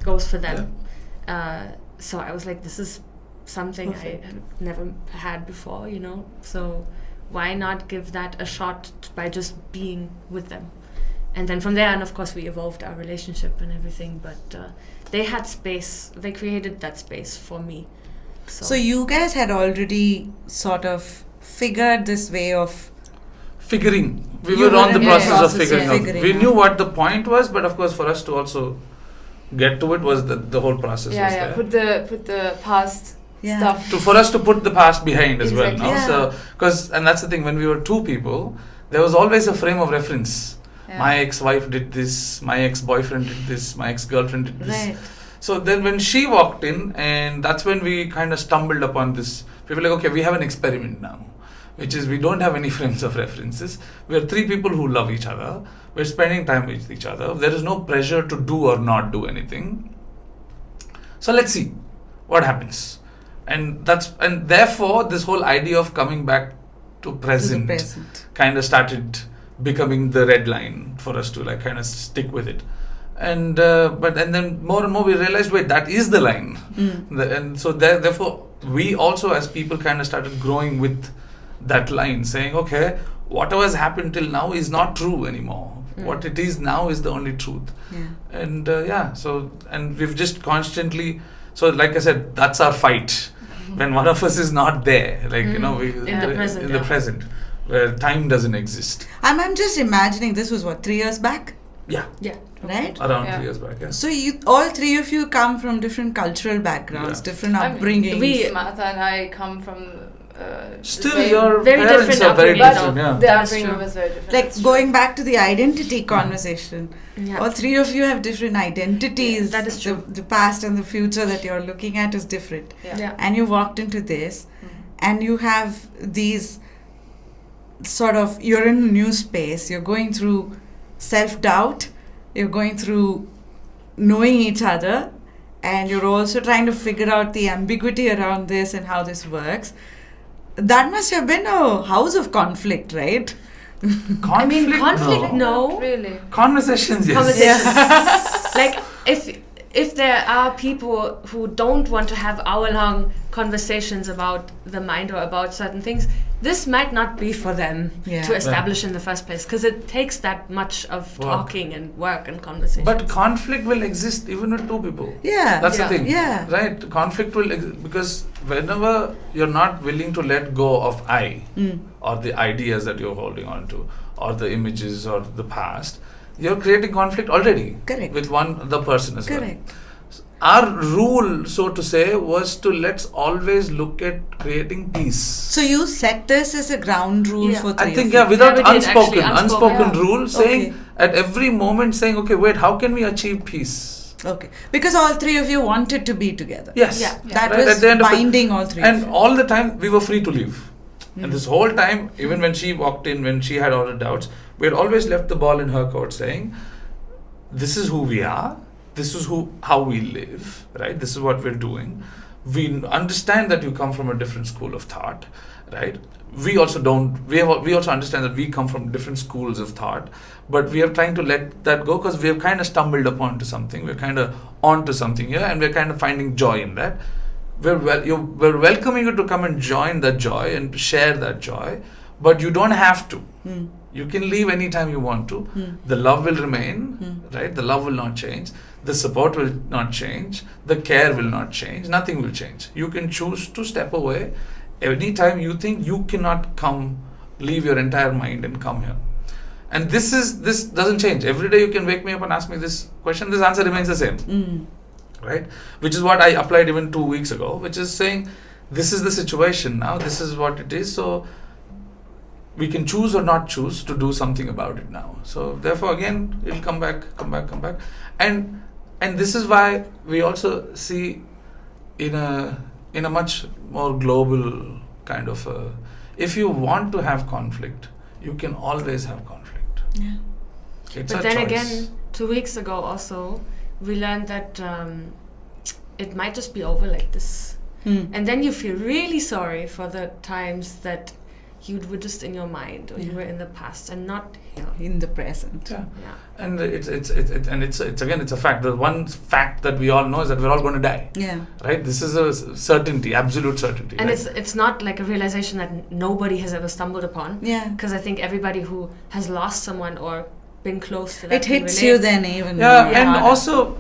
goes for them. So I was like, this is something I never had before, you know, so why not give that a shot by just being with them? And then from there on, of course, we evolved our relationship and everything, but they had space, they created that space for me. So you guys had already sort of figured this way of figuring. We were on the process of figuring out. We knew what the point was, but of course for us to also get to it was the whole process. Put the past stuff. For us to put the past behind as well. No? So, and that's the thing, when we were two people, there was always a frame of reference. My ex-wife did this, my ex-boyfriend did this, my ex-girlfriend did this. Right. So then when she walked in, and that's when we kind of stumbled upon this. We were like, okay, we have an experiment now, which is we don't have any frames of references. We are three people who love each other. We're spending time with each other. There is no pressure to do or not do anything. So let's see what happens. And therefore this whole idea of coming back to present. Kind of started becoming the red line for us to like kind of stick with it. And then more and more we realized, wait, that is the line. And so therefore we also as people kind of started growing with that line, saying, okay, whatever has happened till now is not true anymore. What it is now is the only truth. And and we've just constantly, so like I said, that's our fight. When one of us is not there, like, you know, we in the present, where time doesn't exist. I'm just imagining, this was what, 3 years back? Yeah. Right? Around 3 years back, So all three of you come from different cultural backgrounds, different upbringings. Martha and I come from still your very parents are very different. The upbringing was very different. Like going back to the identity conversation, all three of you have different identities. That is true. The past and the future that you're looking at is different. And you walked into this. and you have these sort of, you're in a new space, you're going through self-doubt, you're going through knowing each other, and you're also trying to figure out the ambiguity around this and how this works. That must have been a house of conflict, right? Conflict, no. Not really. Conversations, yes. Conversations. Like, if there are people who don't want to have hour-long conversations about the mind or about certain things, this might not be for them to establish in the first place, because it takes that much of talking and work and conversation. But conflict will exist even with two people. Yeah. That's the thing. Yeah. Right? Conflict will exist because whenever you're not willing to let go of I or the ideas that you're holding on to or the images or the past, you're creating conflict already. Correct. With the person as well. Correct. Our rule, so to say, was to let's always look at creating peace. So you set this as a ground rule for three I think, of you. without we did, unspoken rule, saying Okay. at every moment, saying, okay, wait, how can we achieve peace? Okay. Because all three of you wanted to be together. Yes. Yeah. That Right, was at the end of it. binding all three of And you. all the time, we were free to leave. And this whole time, even when she walked in, when she had all the doubts, we had always left the ball in her court saying, this is who we are. This is how we live, right? This is what we're doing. We understand that you come from a different school of thought, right? We also understand that we come from different schools of thought, but we are trying to let that go because we have kind of stumbled upon to something. We're kind of onto something here, and we're kind of finding joy in that. We're welcoming you to come and join that joy and share that joy, but you don't have to. You can leave anytime you want to. The love will remain, right? The love will not change. The support will not change. The care will not change. Nothing will change. You can choose to step away anytime you think you cannot come, leave your entire mind and come here. And this doesn't change. Every day you can wake me up and ask me this question. This answer remains the same, right? Which is what I applied even 2 weeks ago, which is saying, this is the situation now. This is what it is. So we can choose or not choose to do something about it now. So therefore, again, it'll come back. And this is why we also see in a much more global kind of if you want to have conflict, you can always have conflict. Yeah. It's but a then choice. again, 2 weeks ago also, we learned that it might just be over like this. And then you feel really sorry for the times that you were just in your mind, or you were in the past and not here in the present. Yeah. And it's a fact. The one fact that we all know is that we're all going to die. Yeah. Right? This is a certainty, absolute certainty. And right? it's not like a realization that nobody has ever stumbled upon. Yeah. Because I think everybody who has lost someone or been close to that, it hits you then even more. And harder. also,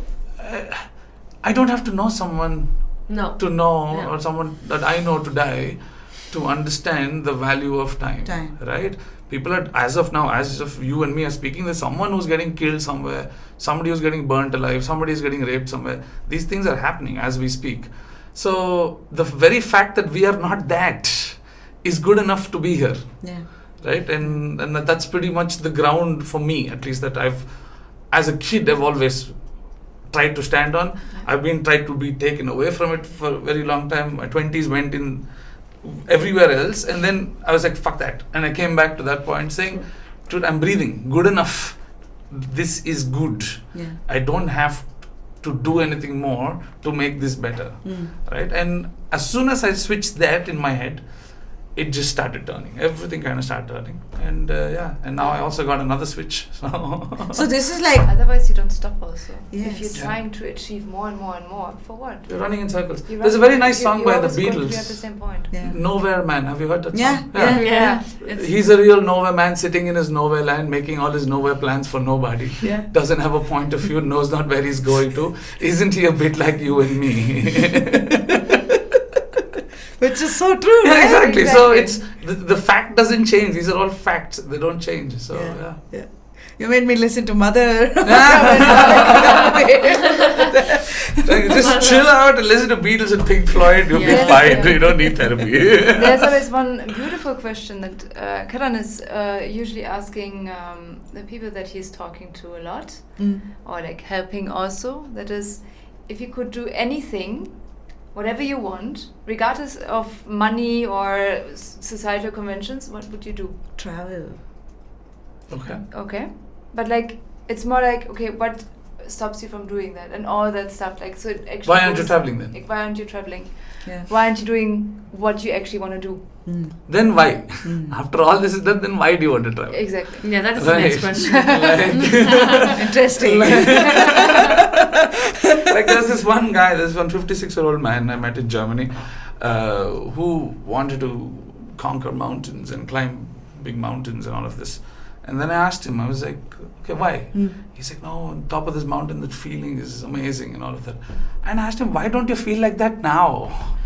I don't have to know someone to know, or someone that I know to die, to understand the value of time. Right? People are, as of now, as of you and me are speaking, there's someone who's getting killed somewhere, somebody who's getting burnt alive, somebody is getting raped somewhere. These things are happening as we speak. So the very fact that we are not that is good enough to be here. Yeah. Right? And that's pretty much the ground for me, at least, that as a kid, I've always tried to stand on. I've been tried to be taken away from it for a very long time. My 20s went in everywhere else, and then I was like, fuck that, and I came back to that point saying, dude, I'm breathing, good enough, this is good. I don't have to do anything more to make this better. Right? And as soon as I switched that in my head, it just started turning. Everything kind of started turning. And and now I also got another switch. So this is like... Otherwise you don't stop also. Yes. If you're trying to achieve more and more and more, for what? You're running in circles. There's a very nice song by the Beatles. You're at the same point. Yeah. Nowhere Man. Have you heard that song? Yeah. He's a real nowhere man sitting in his nowhere land, making all his nowhere plans for nobody. Yeah. Doesn't have a point of view, knows not where he's going to. Isn't he a bit like you and me? Which is so true, Yeah, right? exactly. So it's the fact doesn't change. These are all facts. They don't change. So Yeah. You made me listen to Mother. Just chill out and listen to Beatles and Pink Floyd. You'll be fine. You don't need therapy. There's always one beautiful question that Karan is usually asking the people that he's talking to a lot, or like helping also. That is, if you could do anything whatever you want, regardless of money or societal conventions, what would you do? Travel. Okay. But like, it's more like, okay, what stops you from doing that and all that stuff? Like, so it actually why aren't you traveling then? Like, why aren't you traveling? Yeah. Why aren't you doing what you actually want to do? Then why? After all this is done, then why do you want to travel? Exactly. Yeah, that is the next question. Interesting. Like there's this one guy, this one 56-year-old man I met in Germany who wanted to conquer mountains and climb big mountains and all of this. And then I asked him, I was like, okay, why? He's like, no, on top of this mountain, that feeling is amazing and all of that. And I asked him, why don't you feel like that now?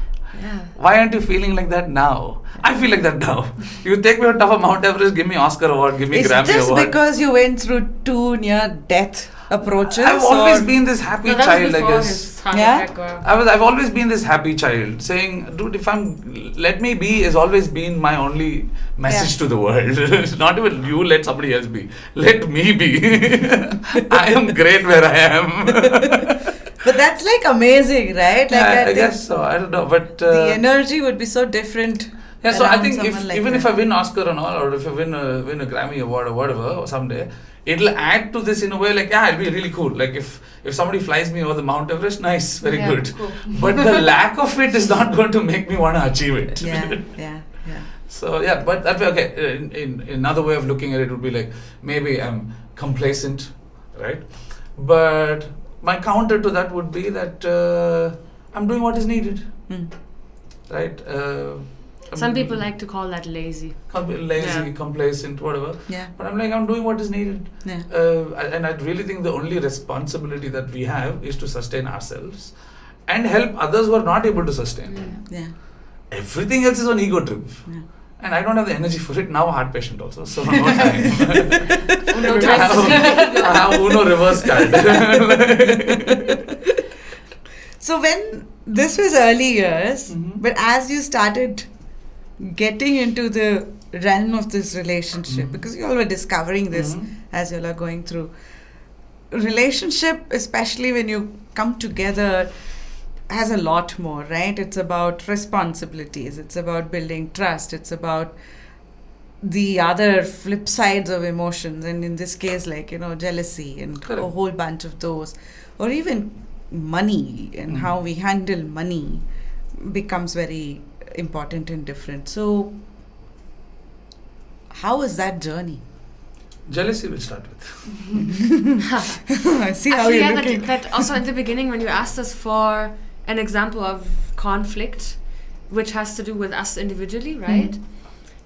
Yeah. Why aren't you feeling like that now? I feel like that now. You take me on top of Mount Everest, give me Oscar award, give me Grammy just award. because you went through 2 near-death approaches? I've always been this happy child, I guess. I've always been this happy child, saying, dude, let me be has always been my only message to the world. It's not even you let somebody else be. Let me be. I am great where I am. But that's like amazing, right? Like I guess so. I don't know, but the energy would be so different. Yeah, so I think if I win Oscar and all, or if I win a Grammy award or whatever someday, it'll add to this in a way. Like, yeah, it'll be really cool. Like if somebody flies me over the Mount Everest, nice, very good. Cool. But the lack of it is not going to make me want to achieve it. Yeah. So yeah, but that way, okay. In another way of looking at it would be like, maybe I'm complacent, right? But my counter to that would be that I'm doing what is needed, right? Some people like to call that lazy. Complacent, whatever. Yeah. But I'm like, I'm doing what is needed. Yeah. And I really think the only responsibility that we have is to sustain ourselves and help others who are not able to sustain. Yeah. Everything else is an ego trip. Yeah. And I don't have the energy for it. Now heart patient also, so no time. Uno time. I have Uno reverse card. So when this was early years, but as you started getting into the realm of this relationship, because you all were discovering this as you all are going through, relationship, especially when you come together, has a lot more, right? It's about responsibilities, it's about building trust, it's about the other flip sides of emotions, and in this case, like, jealousy and a whole bunch of those, or even money and how we handle money becomes very important and different. So how is that journey? Jealousy we'll start with. I see how you're looking. That also in the beginning when you asked us for an example of conflict, which has to do with us individually, right?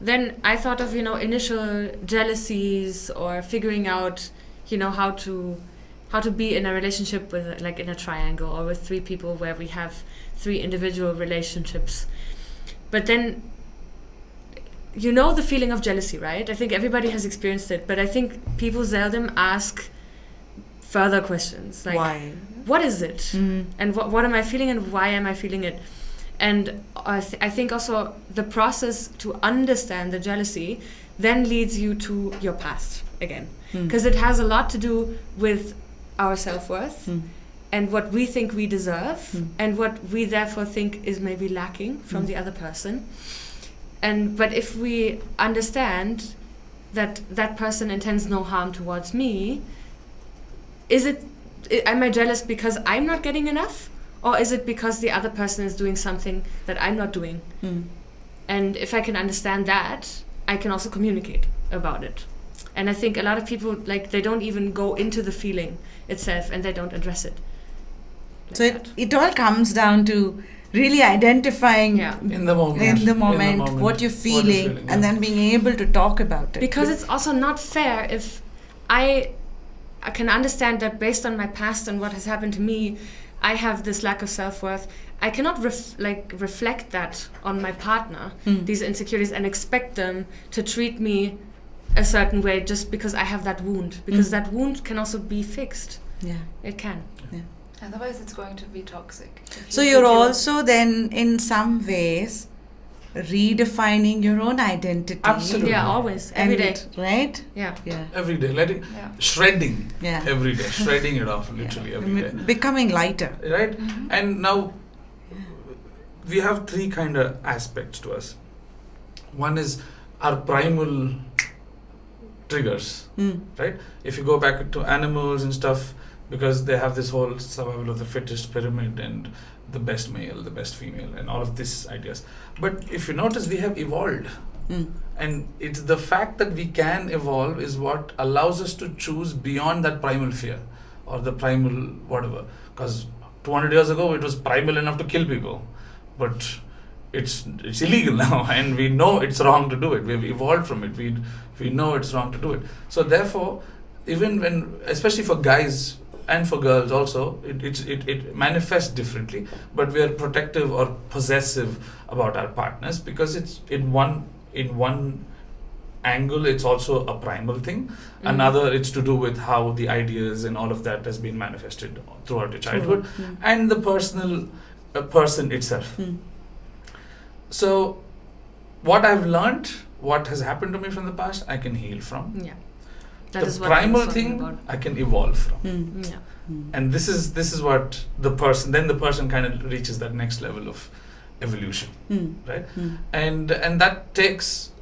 Then I thought of, initial jealousies or figuring out, how to be in a relationship with, like, in a triangle or with 3 people where we have 3 individual relationships. But then, the feeling of jealousy, right? I think everybody has experienced it, but I think people seldom ask further questions. Like, why? What is it? And what am I feeling and why am I feeling it? And I think also the process to understand the jealousy then leads you to your past again. Because it has a lot to do with our self-worth and what we think we deserve and what we therefore think is maybe lacking from the other person. But if we understand that that person intends no harm towards me, am I jealous because I'm not getting enough? Or is it because the other person is doing something that I'm not doing? And if I can understand that, I can also communicate about it. And I think a lot of people, like, they don't even go into the feeling itself and they don't address it. Like so it all comes down to really identifying in the moment what you're feeling, and then being able to talk about it. Because it's also not fair if I can understand that based on my past and what has happened to me, I have this lack of self-worth. I cannot reflect that on my partner, these insecurities, and expect them to treat me a certain way just because I have that wound. Because that wound can also be fixed. Yeah, it can. Yeah. Otherwise, it's going to be toxic. So you're also then, in some ways, redefining your own identity. Absolutely. Yeah, always. Every day. Right? Yeah. Every day. Shredding. Yeah. Every day. Shredding it off, literally every day. Becoming lighter. Right? And now, we have three kind of aspects to us. One is our primal triggers, right? If you go back to animals and stuff, because they have this whole survival of the fittest pyramid and the best male, the best female, and all of these ideas. But if you notice, we have evolved. And it's the fact that we can evolve is what allows us to choose beyond that primal fear or the primal whatever. Because 200 years ago, it was primal enough to kill people. But it's illegal now, and we know it's wrong to do it. We've evolved from it. We know it's wrong to do it. So therefore, even when, especially for guys and for girls also, it manifests differently. But we are protective or possessive about our partners because it's in one angle, it's also a primal thing. Another, it's to do with how the ideas and all of that has been manifested throughout your childhood and the person itself. So what I've learned, what has happened to me from the past, I can heal from. Yeah. That the primal thing about. I can evolve from. And this is what the person kind of reaches that next level of evolution, right? And that takes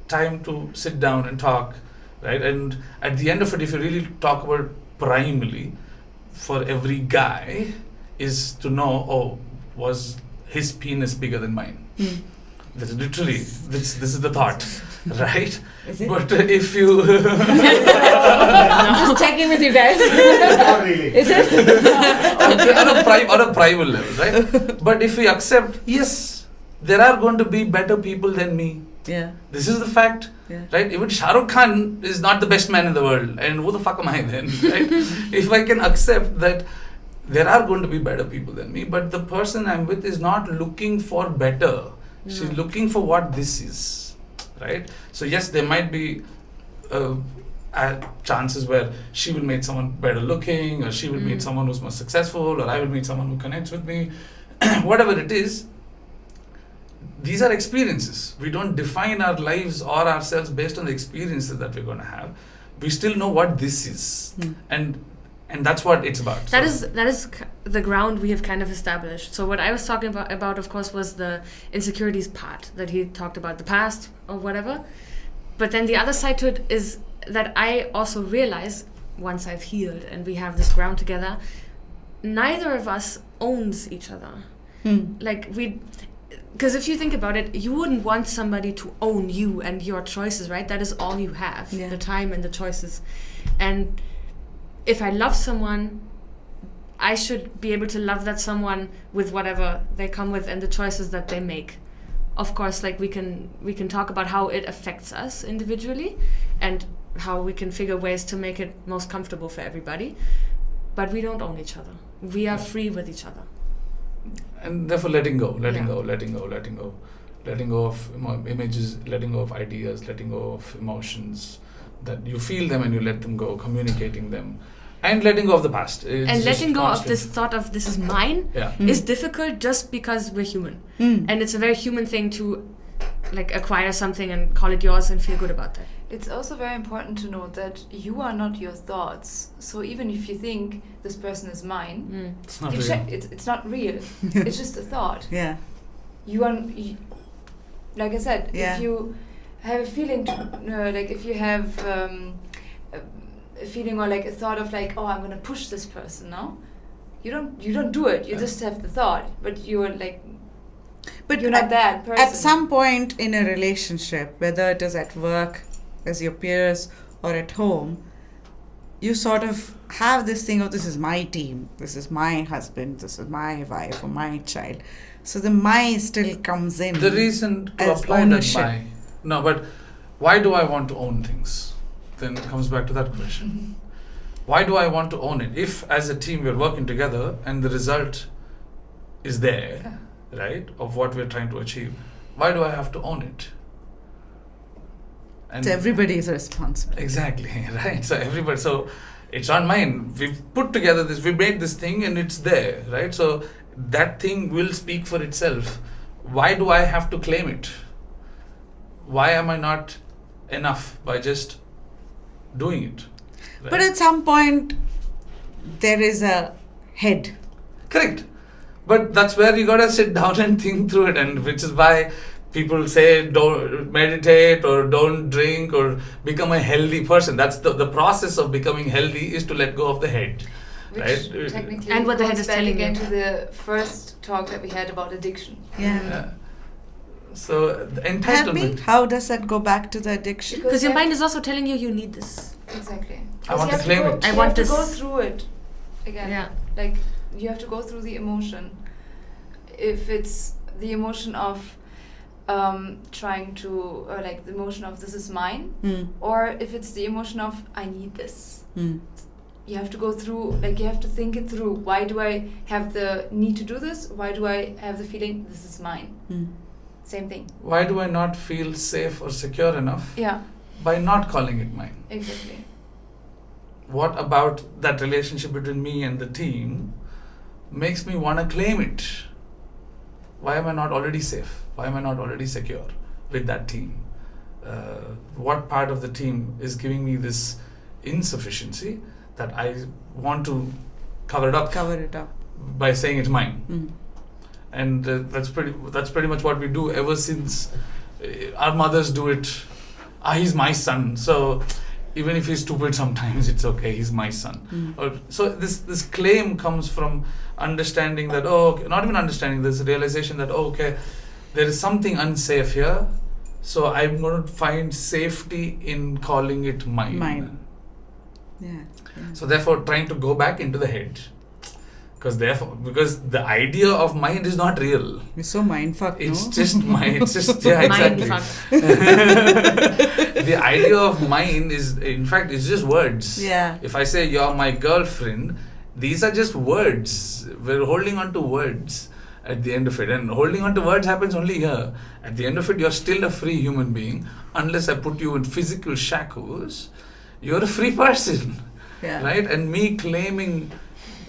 time to sit down and talk, right? And at the end of it, if you really talk about primally, for every guy is to know, was his penis bigger than mine? That's literally, this is the thought, right? Is it? But if you... Just checking with you guys. Not really. Is it? on a primal level, right? But if we accept, yes, there are going to be better people than me. Yeah. This is the fact, right? Even Shah Rukh Khan is not the best man in the world, and who the fuck am I then, right? If I can accept that there are going to be better people than me, but the person I'm with is not looking for better. She's looking for what this is, right? So yes, there might be chances where she will meet someone better looking, or she will meet someone who's more successful, or I will meet someone who connects with me. Whatever it is, these are experiences. We don't define our lives or ourselves based on the experiences that we're going to have. We still know what this is, and that's what it's about. That is the ground we have kind of established. So what I was talking about, of course, was the insecurities part that he talked about, the past or whatever. But then the other side to it is that I also realize, once I've healed and we have this ground together, neither of us owns each other. Because if you think about it, you wouldn't want somebody to own you and your choices, right? That is all you have, the time and the choices. And if I love someone, I should be able to love that someone with whatever they come with and the choices that they make. Of course, like we can talk about how it affects us individually and how we can figure ways to make it most comfortable for everybody. But we don't own each other. We are free with each other. And therefore letting go of images, letting go of ideas, letting go of emotions, that you feel them and you let them go, communicating them, and letting go of the past. And letting go of this thought of this is mine is difficult just because we're human. And it's a very human thing to acquire something and call it yours and feel good about that. It's also very important to know that you are not your thoughts. So even if you think this person is mine, it's not real. It's not real. It's just a thought. Yeah. Like I said, if you have a feeling, if you have a feeling or a thought of I'm going to push this person now, you don't do it. You just have the thought, but you're But you're not that person. At some point in a relationship, whether it is at work, as your peers, or at home, you sort of have this thing of this is my team, this is my husband, this is my wife or my child. So the my still comes in. The reason to apply ownership. That my. No, but why do I want to own things? Then it comes back to that question. Why do I want to own it? If as a team we're working together and the result is there, right, of what we're trying to achieve, why do I have to own it? And so everybody is responsible. Exactly, right? So it's not mine. We've put together this, we made this thing and it's there, right? So that thing will speak for itself. Why do I have to claim it? Why am I not enough by just doing it? Right? But at some point, there is a head. Correct. But that's where you gotta sit down and think through it, and which is why people say don't meditate or don't drink or become a healthy person. That's the process of becoming healthy is to let go of the head. Which right? technically and what the head goes is back telling again you. to the first talk that we had about addiction. Yeah. So the Help me. entitlement. How does that go back to the addiction? Because your mind is also telling you need this. Exactly. I want to claim it. I You want have to this. go through it again. Yeah. Like you have to go through the emotion. If it's the emotion of trying to, or like the emotion of this is mine, or if it's the emotion of I need this. You have to go through, like you have to think it through. Why do I have the need to do this? Why do I have the feeling this is mine? Same thing. Why do I not feel safe or secure enough? Yeah. By not calling it mine. Exactly. What about that relationship between me and the team makes me want to claim it? Why am I not already safe? Why am I not already secure with that team? What part of the team is giving me this insufficiency that I want to cover it up by saying it's mine? And that's pretty much what we do ever since our mothers do it. He's my son, so even if he's stupid sometimes it's okay, he's my son. So this claim comes from understanding that not even understanding, this realization that okay, there is something unsafe here, so I'm going to find safety in calling it mine. Yeah. So therefore trying to go back into the head, because the idea of mind is not real. You're so mindfucked. It's no? just mind. It's just exactly. The idea of mine is, in fact, it's just words. Yeah. If I say you're my girlfriend, these are just words. We're holding on to words at the end of it, and holding on to words happens only here. At the end of it, you're still a free human being. Unless I put you in physical shackles, you're a free person, right? And me claiming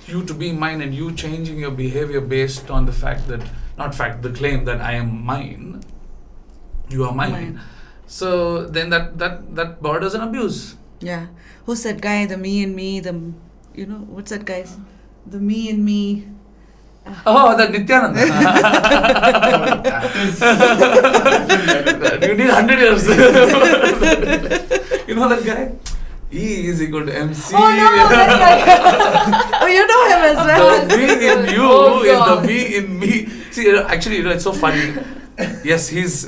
you to be mine and you changing your behavior based on the the claim that I am mine, you are mine. So then that borders an abuse. Yeah. Who's that guy? The me and me, what's that guy's? The me and me. Oh, that Nityananda. You need 100 years. You know that guy? E is equal to MC. Oh no, that guy. Oh, you know him as well. The me in you is the me in me. See, actually, it's so funny. Yes, he's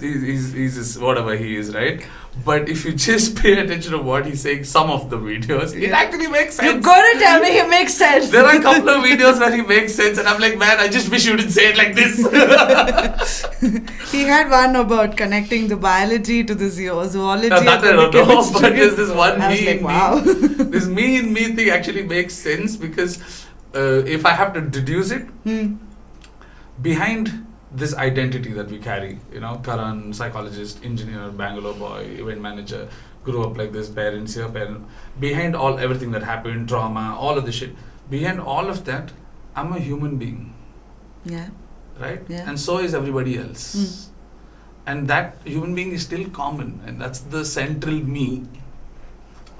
whatever he is, right? But if you just pay attention to what he's saying, some of the videos, it actually makes sense. You're gonna tell me it makes sense. There are a couple of videos where he makes sense, and I'm like, man, I just wish you didn't say it like this. He had one about connecting the biology to the zoology. That I don't know, but there's this one I was me like, wow. This me in me thing actually makes sense because if I have to deduce it, behind this identity that we carry, Karan, psychologist, engineer, Bangalore boy, event manager, grew up like this, parents here, behind everything that happened, trauma, all of this shit, behind all of that, I'm a human being. Yeah. Right? Yeah. And so is everybody else. And that human being is still common, and that's the central me,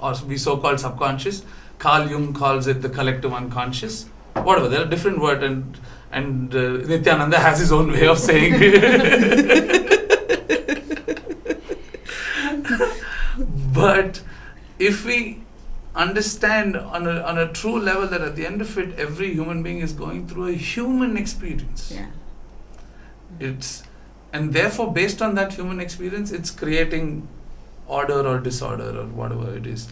or we so-called subconscious. Carl Jung calls it the collective unconscious. Whatever, there are different words, and Nityananda has his own way of saying it. But if we understand on a true level that at the end of it, every human being is going through a human experience. Yeah. And therefore, based on that human experience, it's creating order or disorder or whatever it is.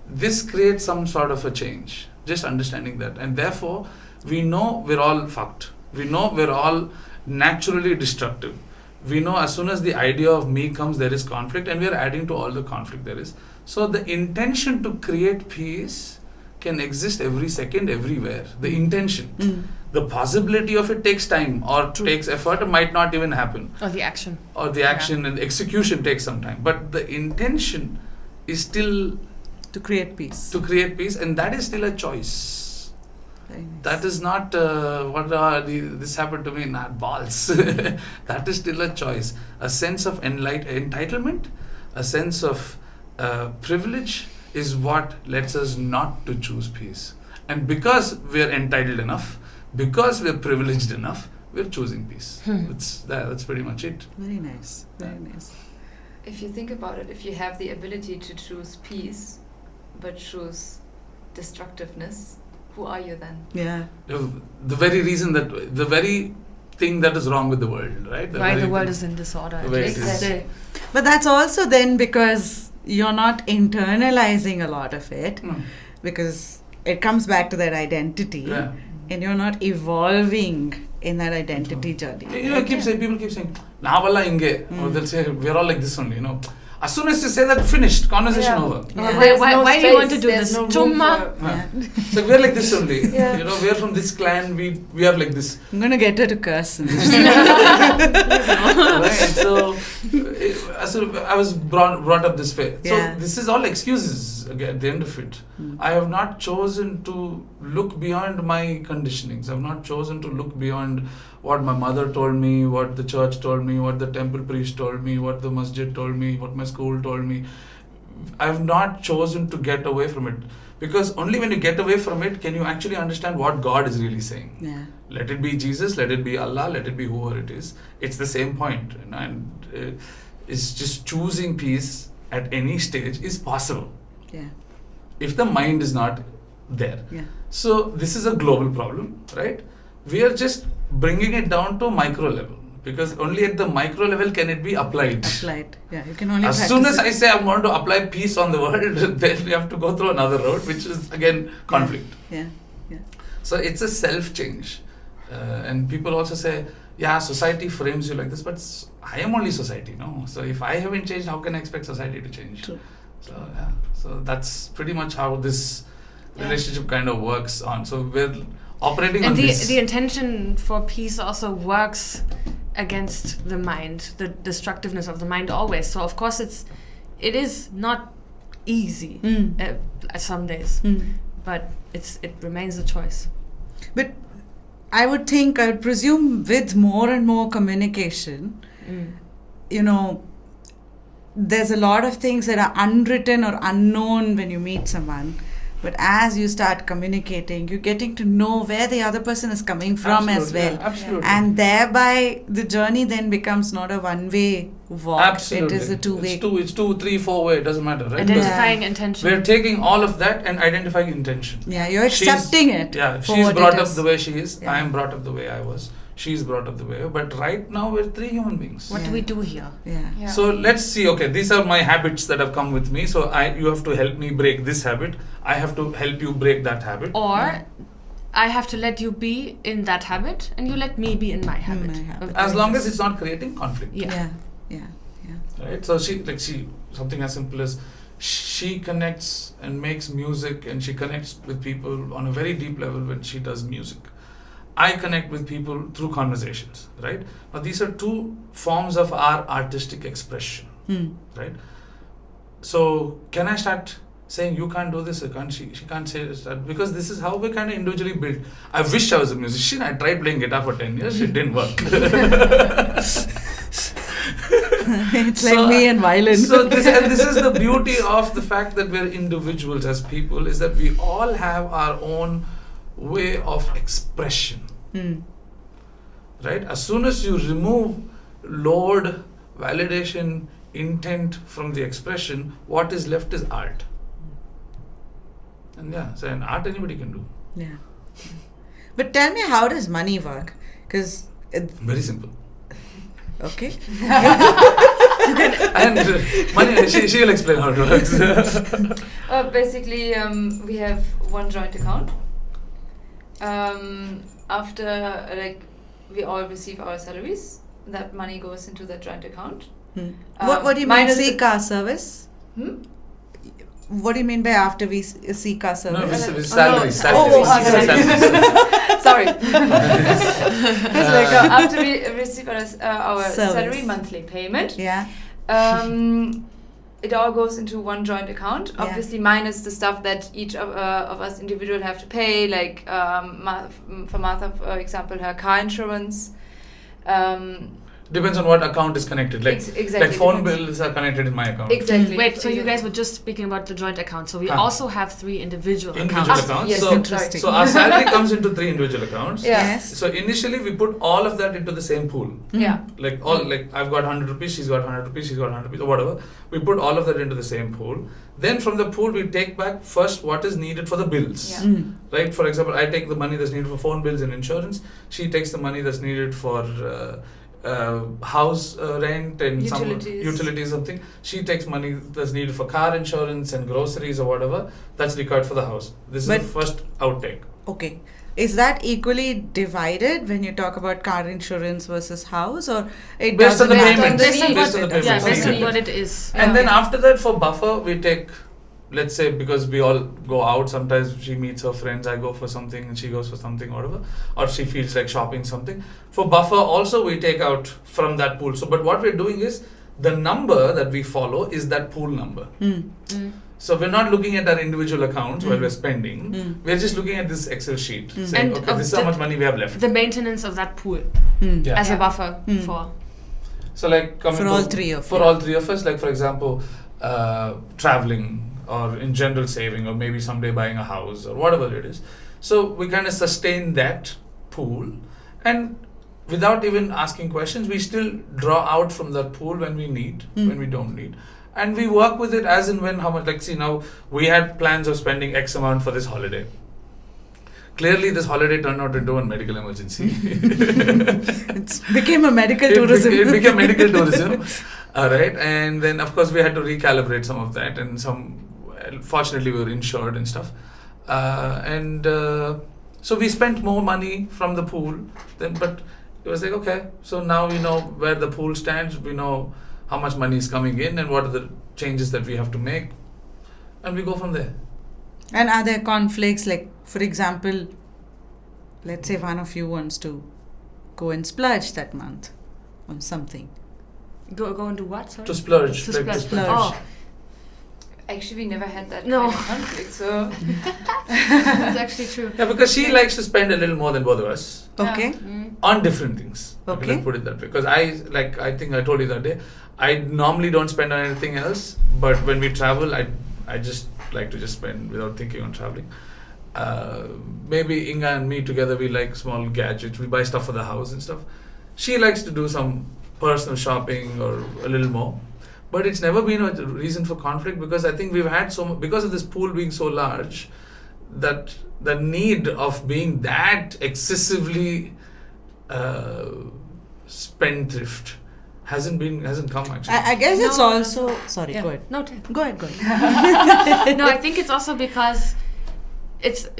This creates some sort of a change. Just understanding that. And therefore, we know we're all fucked. We know we're all naturally destructive. We know as soon as the idea of me comes, there is conflict, and we are adding to all the conflict there is. So the intention to create peace can exist every second, everywhere. The intention. The possibility of it takes time or takes effort, or might not even happen. Or the action. And the execution takes some time. But the intention is still to create peace. And that is still a choice. Nice. That is not this happened to me, not balls. That is still a choice. A sense of entitlement, a sense of privilege is what lets us not to choose peace. And because we are entitled enough, because we're privileged enough, we're choosing peace. That's pretty much it. Very nice. Very nice. If you think about it, if you have the ability to choose peace, but choose destructiveness, who are you then? Yeah. The very thing that is wrong with the world, right? The world is in disorder. Exactly. But that's also then because you're not internalizing a lot of it, because it comes back to that identity, and you're not evolving in that identity journey. People keep saying, "Navalla inge," or they'll say, "We're all like this only." As soon as you say that, finished, conversation over. Why do you want to do this? Chumma. So we're like this only. We're from this clan. We are like this. I'm gonna get her to curse. Right. So I was brought up this way. So this is all excuses at the end of it. I have not chosen to look beyond my conditionings. I've not chosen to look beyond what my mother told me, what the church told me, what the temple priest told me, what the masjid told me, what my school told me. I have not chosen to get away from it, because only when you get away from it can you actually understand what God is really saying. Yeah. Let it be Jesus, let it be Allah, let it be whoever it is. It's the same point, and it's just choosing peace at any stage is possible. Yeah. If the mind is not there. Yeah. So this is a global problem, right? We are just bringing it down to micro level, because only at the micro level can it be applied. Yeah, you can only. As soon as I say I'm going to apply peace on the world, then we have to go through another road, which is again conflict. Yeah. So it's a self-change, and people also say, "Yeah, society frames you like this," but I am only society, no? So if I haven't changed, how can I expect society to change? True. So that's pretty much how this relationship kind of works on. So we're operating on this. The intention for peace also works against the mind, the destructiveness of the mind always. So of course it is not easy some days, but it remains a choice. But I would presume with more and more communication, there's a lot of things that are unwritten or unknown when you meet someone. But as you start communicating, you're getting to know where the other person is coming from as well. Yeah, absolutely. And thereby, the journey then becomes not a one-way walk. Absolutely. It is a two-way. It's 2, 3, 4 way. It doesn't matter, right? Identifying intention. We're taking all of that and identifying intention. Yeah, you're accepting it. Yeah, she's brought up the way she is. Yeah. I am brought up the way I was. She's brought up the way. But right now, we're 3 human beings. What do we do here? Yeah. So let's see. Okay, these are my habits that have come with me. So you have to help me break this habit. I have to help you break that habit. Or I have to let you be in that habit, and you let me be in my habit. As long as it's not creating conflict. Yeah. Right. So she something as simple as she connects and makes music, and she connects with people on a very deep level when she does music. I connect with people through conversations, right? Now these are 2 forms of our artistic expression, right? So can I start saying you can't do this, she can't say this, because this is how we kind of individually built. I wish I was a musician. I tried playing guitar for 10 years. It didn't work. It's like me and violin. So this is the beauty of the fact that we're individuals as people, is that we all have our own way of expression. Right? As soon as you remove load, validation, intent from the expression, what is left is art. And so an art anybody can do. Yeah. But tell me, how does money work? Because very simple. Okay. And money, she will explain how it works. Basically, we have one joint account. After we all receive our salaries, that money goes into that joint account. What do you mean seek our service? What do you mean by after we seek our service? No, with salary. Sorry. It's after we receive our salary, monthly payment. Yeah. It all goes into one joint account, obviously minus the stuff that each of us individual have to pay, like for Martha, for example, her car insurance. Depends on what account is connected. Like, exactly, like phone bills are connected in my account. Exactly. Wait, so you guys were just speaking about the joint account. So we also have 3 individual accounts. Yes, so, interesting. So our salary comes into 3 individual accounts. Yes. So initially we put all of that into the same pool. Yeah. Like I've got 100 rupees, she's got 100 rupees, she's got 100 rupees, or whatever. We put all of that into the same pool. Then from the pool we take back first what is needed for the bills. Yeah. Right? For example, I take the money that's needed for phone bills and insurance. She takes the money that's needed for house rent and utilities, something. She takes money that's needed for car insurance and groceries or whatever. That's required for the house. This is the first outtake. Okay. Is that equally divided when you talk about car insurance versus house, or it based on the payment? Based on Yeah, based on what it is. And then after that, for buffer, we take, let's say, because we all go out, sometimes she meets her friends, I go for something and she goes for something, whatever, or she feels like shopping something. For buffer also we take out from that pool. So, but what we're doing is, the number that we follow is that pool number. So we're not looking at our individual accounts while we're spending. We're just looking at this Excel sheet, saying, okay, this is how much money we have left. The maintenance of that pool as a buffer for. So like for all three of us, like for example, traveling, or in general saving, or maybe someday buying a house or whatever it is. So we kind of sustain that pool, and without even asking questions, we still draw out from that pool when we need, when we don't need. And we work with it as and when, how much, like see now, we had plans of spending X amount for this holiday. Clearly this holiday turned out into a medical emergency. It became a medical tourism. It became medical tourism. Alright, and then of course we had to recalibrate some of that, and fortunately we were insured and stuff. So we spent more money from the pool, but it was like, okay, so now we know where the pool stands, we know how much money is coming in and what are the changes that we have to make, and we go from there. And are there conflicts, like for example, let's say one of you wants to go and splurge that month on something. Go and do what? Sorry? To splurge. To like splurge. Oh. Actually, we never had that No. kind of conflict, so... That's actually true. Yeah, because she likes to spend a little more than both of us. Okay. On different things. Okay. Let's put it that way. Because I think I told you that day, I normally don't spend on anything else, but when we travel, I just like to just spend without thinking on traveling. Maybe Inga and me together, we like small gadgets. We buy stuff for the house and stuff. She likes to do some personal shopping or a little more. But it's never been a reason for conflict, because I think we've had because of this pool being so large, that the need of being that excessively spendthrift hasn't come actually. I guess it's also... Sorry, Yeah. go ahead. No, Go ahead. no, I think it's also because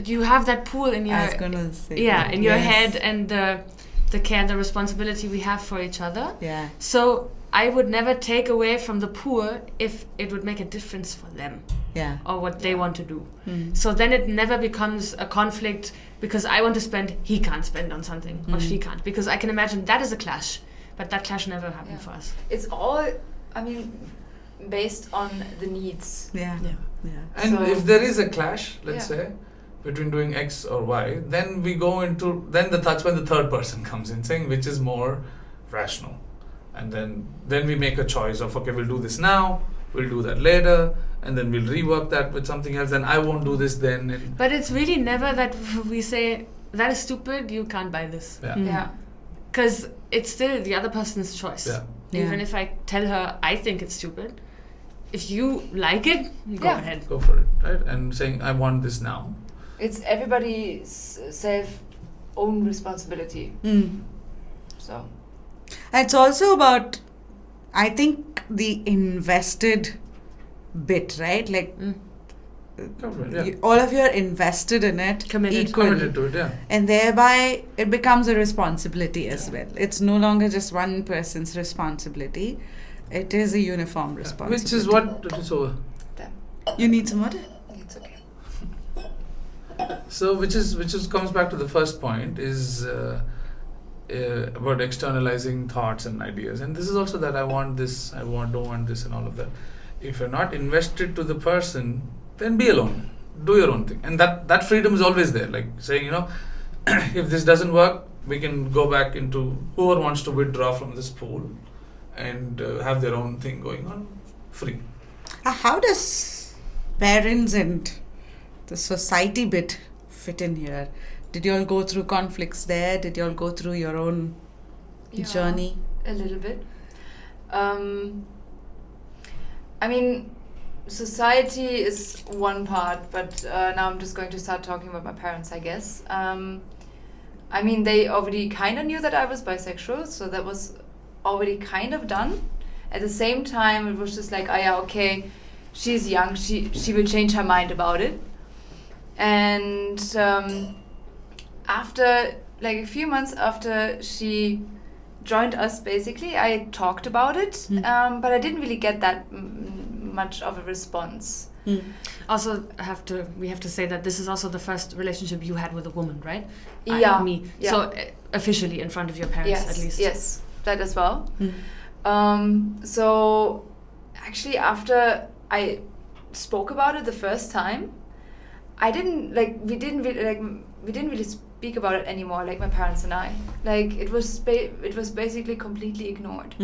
you have that pool in your... I was gonna say. in your head, and the care and the responsibility we have for each other. Yeah. So I would never take away from the poor if it would make a difference for them. Yeah. Or what they want to do. So then it never becomes a conflict because I want to spend, he can't spend on something, or she can't. Because I can imagine that is a clash, but that clash never happened for us. It's all, based on the needs. Yeah. And So- if there is a clash, let's say, between doing X or Y, then we go into, that's when the third person comes in, saying which is more rational. And then we make a choice of, okay, we'll do this now, we'll do that later, and then we'll rework that with something else, and I won't do this then. But it's really never that we say, that is stupid, you can't buy this. Yeah. Because it's still the other person's choice. Yeah. Even if I tell her I think it's stupid, if you like it, go ahead. Go for it, right? And saying, I want this now. It's everybody's own responsibility. So... It's also about, I think, the invested bit, right? Like, all of you are invested in it, Committed to it, yeah. and thereby it becomes a responsibility as well. It's no longer just one person's responsibility; it is a uniform responsibility. Which is what it is over. You need some water? It's okay. So, which comes back to the first point is. About externalizing thoughts and ideas, and this is also that I want this, don't want this, and all of that. If you're not invested to the person, then be alone, do your own thing, and that freedom is always there. Like saying, if this doesn't work, we can go back into whoever wants to withdraw from this pool and have their own thing going on free. How does parents and the society bit fit in here? Did you all go through conflicts there? Did you all go through your own journey? A little bit. I mean, society is one part, but now I'm just going to start talking about my parents, I guess. I mean, they already kind of knew that I was bisexual, so that was already kind of done. At the same time, it was just like, oh yeah, okay, she's young, she will change her mind about it. And after, like a few months after she joined us, basically, I talked about it, but I didn't really get that much of a response. Also, we have to say that this is also the first relationship you had with a woman, right? Yeah. Me. Yeah. So officially in front of your parents, at least. Yes, that as well. So actually, after I spoke about it the first time, we didn't really speak about it anymore, like my parents and I. Like it was basically completely ignored.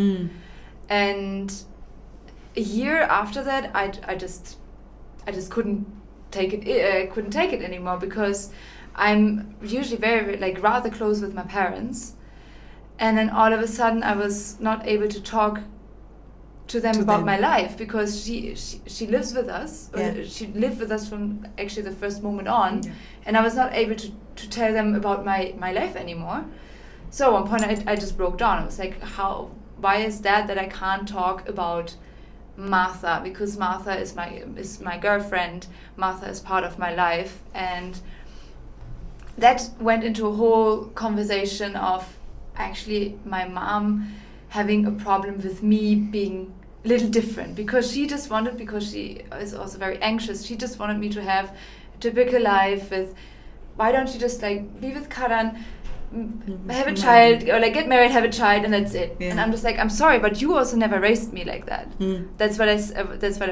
And a year after that, I just couldn't take it. I couldn't take it anymore, because I'm usually very rather close with my parents, and then all of a sudden I was not able to talk to them about my life, because she lives with us. She lived with us from actually the first moment on, and I was not able to tell them about my life anymore. So at one point I just broke down. I was like, why is that I can't talk about Martha, because Martha is my girlfriend. Martha is part of my life, and that went into a whole conversation of actually my mom having a problem with me being a little different, because she is also very anxious. She just wanted me to have a typical life with, why don't you just be with Karan, have a child, or get married, have a child, and that's it. And I'm just like, I'm sorry, but you also never raised me like that. That's what I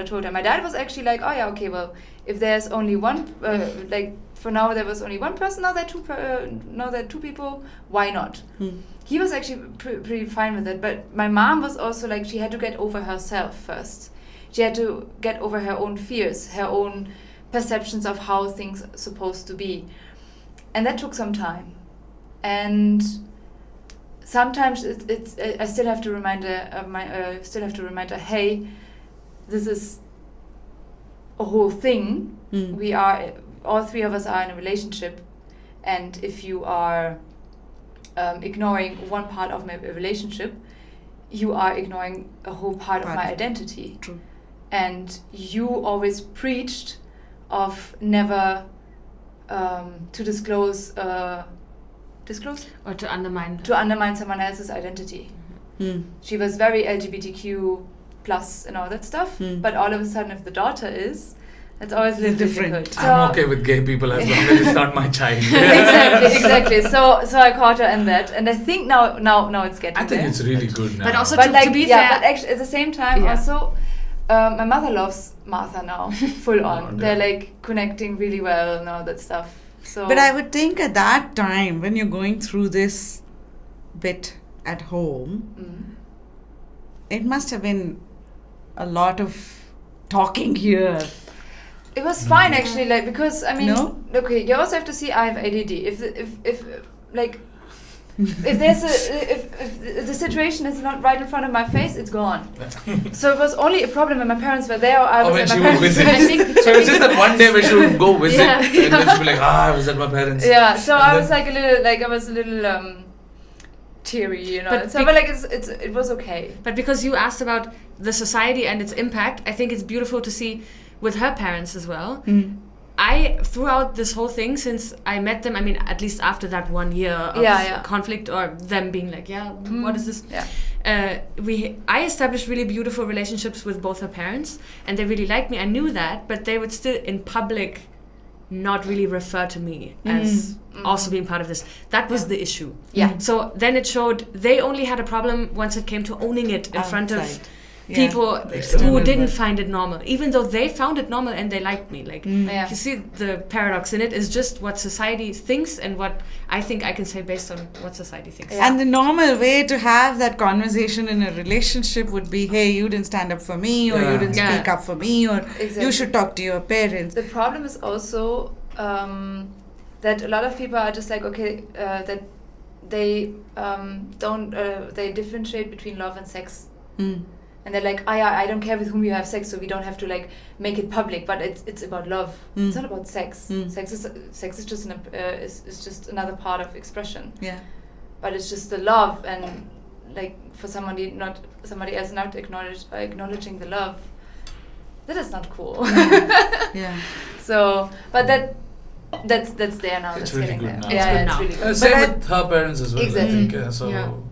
told her. My dad was actually like, oh yeah, okay, well, if there's only one, for now there was only one person, now there are two people, why not? He was actually pretty fine with it, but my mom was also like, she had to get over herself first. She had to get over her own fears, her own perceptions of how things are supposed to be, and that took some time. And sometimes I still have to remind her, hey, this is a whole thing. We are, all three of us are in a relationship, and if you are ignoring one part of my relationship, you are ignoring a whole part of my identity. True. And you always preached of never to disclose or to undermine someone else's identity. She was very LGBTQ plus and all that stuff, but all of a sudden, if the daughter is, that's always a little difficult. So I'm okay with gay people as long as it's not my child. exactly. So I caught her in that, and I think now it's getting there. I think it's really good now. But also to be fair, but actually at the same time also, my mother loves Martha now, full on. They're connecting really well and all that stuff. So, but I would think at that time, when you're going through this bit at home, it must have been a lot of talking here. It was fine actually, because I mean, okay, you also have to see I have ADD. If the situation is not right in front of my face, it's gone. So it was only a problem when my parents were there, or I was at my parents' place. So it's just that one day we should go visit, and then she'll be like, I was at my parents'. Yeah, so I was a little teary, But it was okay. But because you asked about the society and its impact, I think it's beautiful to see with her parents as well. I, throughout this whole thing, since I met them, I mean, at least after that 1 year of conflict, or them being like, what is this? I established really beautiful relationships with both her parents, and they really liked me. I knew that, but they would still, in public, not really refer to me as also being part of this. That was the issue. So then it showed they only had a problem once it came to owning it in front of people who didn't find it normal, even though they found it normal and they liked me. Like, you see, the paradox in it is just what society thinks and what I think I can say based on what society thinks. And the normal way to have that conversation in a relationship would be, hey, you didn't stand up for me, or you didn't speak up for me, or you should talk to your parents. The problem is also that a lot of people are just like, okay, that they they differentiate between love and sex. And they're like, I don't care with whom you have sex, so we don't have to like make it public. But it's about love. It's not about sex. Sex is just is just another part of expression. Yeah. But it's just the love, and like for somebody else not acknowledging the love, that is not cool. Yeah. So, but that's there now. It's that's really getting good there. now. Yeah, it's really good. Same with her parents as well. Exactly. I think. So.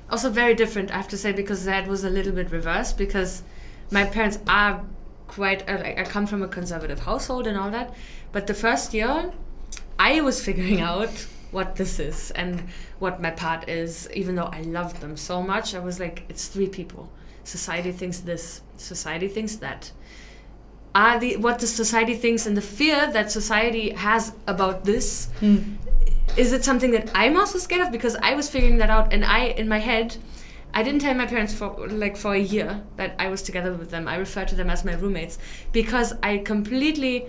Also very different, I have to say, because that was a little bit reversed, because my parents are quite, I come from a conservative household and all that, but the first year I was figuring out what this is and what my part is, even though I loved them so much. I was like, it's three people. Society thinks this, society thinks that. What the society thinks and the fear that society has about this, is it something that I'm also scared of? Because I was figuring that out, and in my head, I didn't tell my parents for a year that I was together with them. I referred to them as my roommates because I completely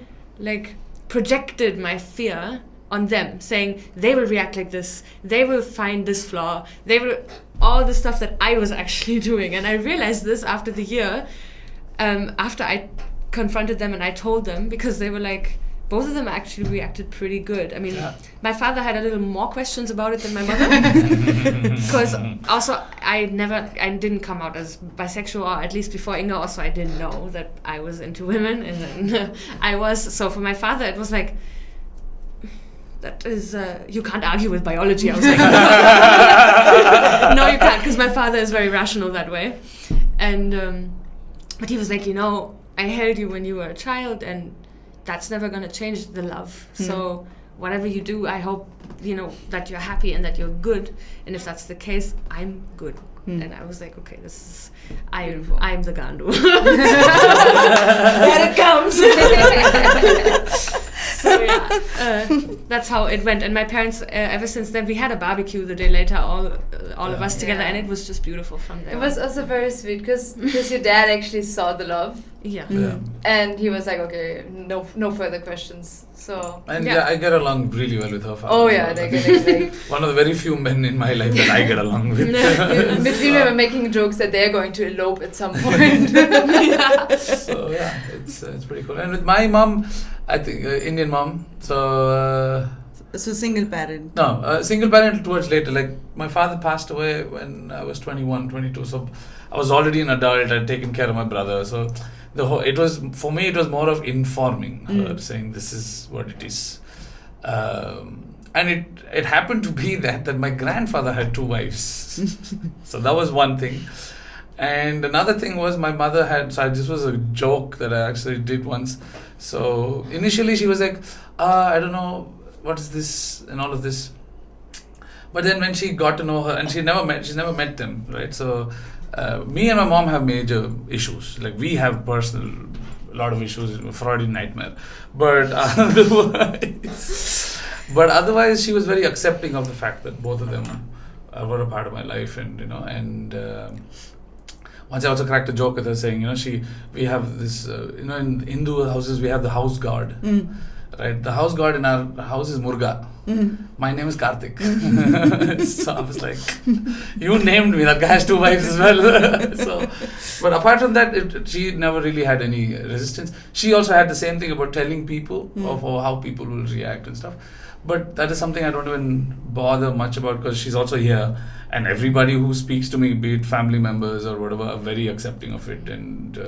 projected my fear on them, saying they will react like this, they will find this flaw, they will all the stuff that I was actually doing. And I realized this after the year, after I confronted them and I told them, because they were like, both of them actually reacted pretty good. I mean, my father had a little more questions about it than my mother. Because also, I didn't come out as bisexual, or at least before Inga, also I didn't know that I was into women. And then I was. So for my father, it was like, that is, you can't argue with biology. I was like, no, you can't, because my father is very rational that way. And, but he was like, I held you when you were a child, and that's never going to change the love. So whatever you do, I hope, that you're happy and that you're good. And if that's the case, I'm good. And I was like, okay, this is, I'm the Gandu. There it comes. So that's how it went. And my parents, ever since then, we had a barbecue the day later, all of us together, and it was just beautiful from there. It was also very sweet because your dad actually saw the love. Yeah. And he was like, okay, no further questions. So I get along really well with her father. Oh yeah, they get one of the very few men in my life that I get along with. Between we were making jokes that they're going to elope at some point. So yeah, it's pretty cool. And with my mom, I think Indian mom. So single parent. No, single parent towards later. Like my father passed away when I was 21, 22. So I was already an adult. I'd taken care of my brother. So it was more of informing her, saying this is what it is. And it happened to be that my grandfather had 2 wives. So that was one thing. And another thing was my mother had, so this was a joke that I actually did once. So initially she was like, I don't know, what is this and all of this. But then when she got to know her, and she's never met them, right? So me and my mom have major issues. Like we have a lot of issues, Freudian nightmare. But otherwise she was very accepting of the fact that both of them were a part of my life, and once I also cracked a joke with her saying, we have this, in Hindu houses we have the house guard, right? The house guard in our house is Murga. My name is Karthik. So I was like, you named me, that guy has 2 wives as well. But apart from that, she never really had any resistance. She also had the same thing about telling people of how people will react and stuff. But that is something I don't even bother much about, because she's also here, and everybody who speaks to me, be it family members or whatever, are very accepting of it. And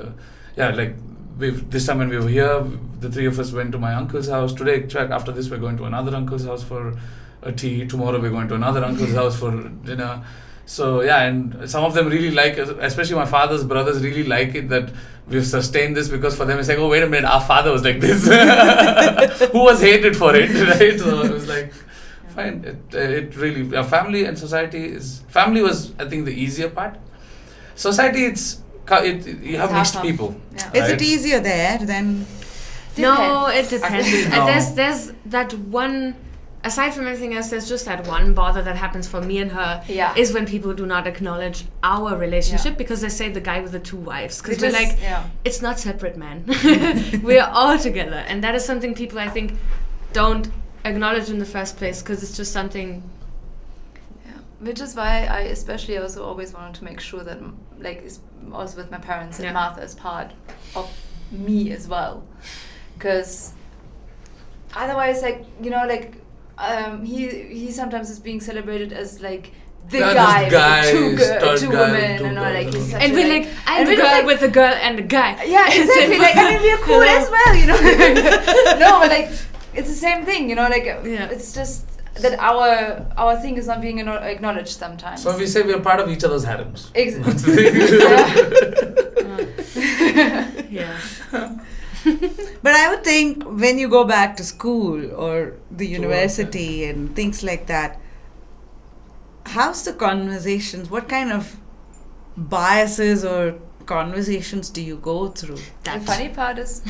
this time when we were here, the 3 of us went to my uncle's house. Today, after this, we're going to another uncle's house for a tea. Tomorrow we're going to another uncle's house for dinner. So yeah, and some of them really like, especially my father's brothers really like it that we've sustained this, because for them it's like, oh wait a minute, our father was like this. Who was hated for it, right? So it was like, fine. It really, family and society family was, I think, the easier part. Society, it's you have mixed people. Yeah. Right? Is it easier there than? No, it depends. No. There's that one. Aside from everything else, there's just that one bother that happens for me and her is when people do not acknowledge our relationship because they say the guy with the 2 wives. Because we're like, it's not separate, man. We're all together. And that is something people, I think, don't acknowledge in the first place because it's just something... Which is why I especially also always wanted to make sure that, like, also with my parents, that Martha is part of me as well. Because otherwise, like, you know, like... he sometimes is being celebrated as like the guy with 2 women and all, like he's such and we're like I'm the girl with the girl and the guy. Yeah, exactly. Like I mean we're cool as well, you know. No, but like it's the same thing, you know. Like it's just that our thing is not being acknowledged sometimes. So we say we are part of each other's harems. Exactly. But I would think when you go back to school or the university and things like that, how's the conversations? What kind of biases or conversations do you go through? The funny part is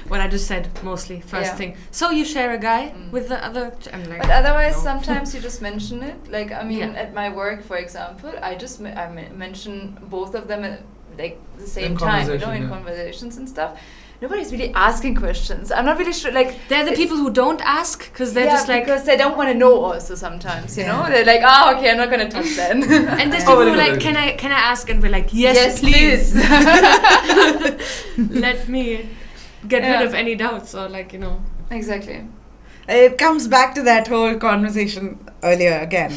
what I just said mostly. First thing. So you share a guy with the other. I'm like, but otherwise, sometimes you just mention it. Like I mean, at my work, for example, I mention both of them at like the same time, you know, in conversations and stuff. Nobody's really asking questions. I'm not really sure. Like they're the people who don't ask because they're just like because they don't want to know. Also, sometimes you know they're like, okay, I'm not gonna touch that. And there's people who are like, can I ask? And we're like, yes please. Let me get rid of any doubts or like you know. Exactly. It comes back to that whole conversation earlier again.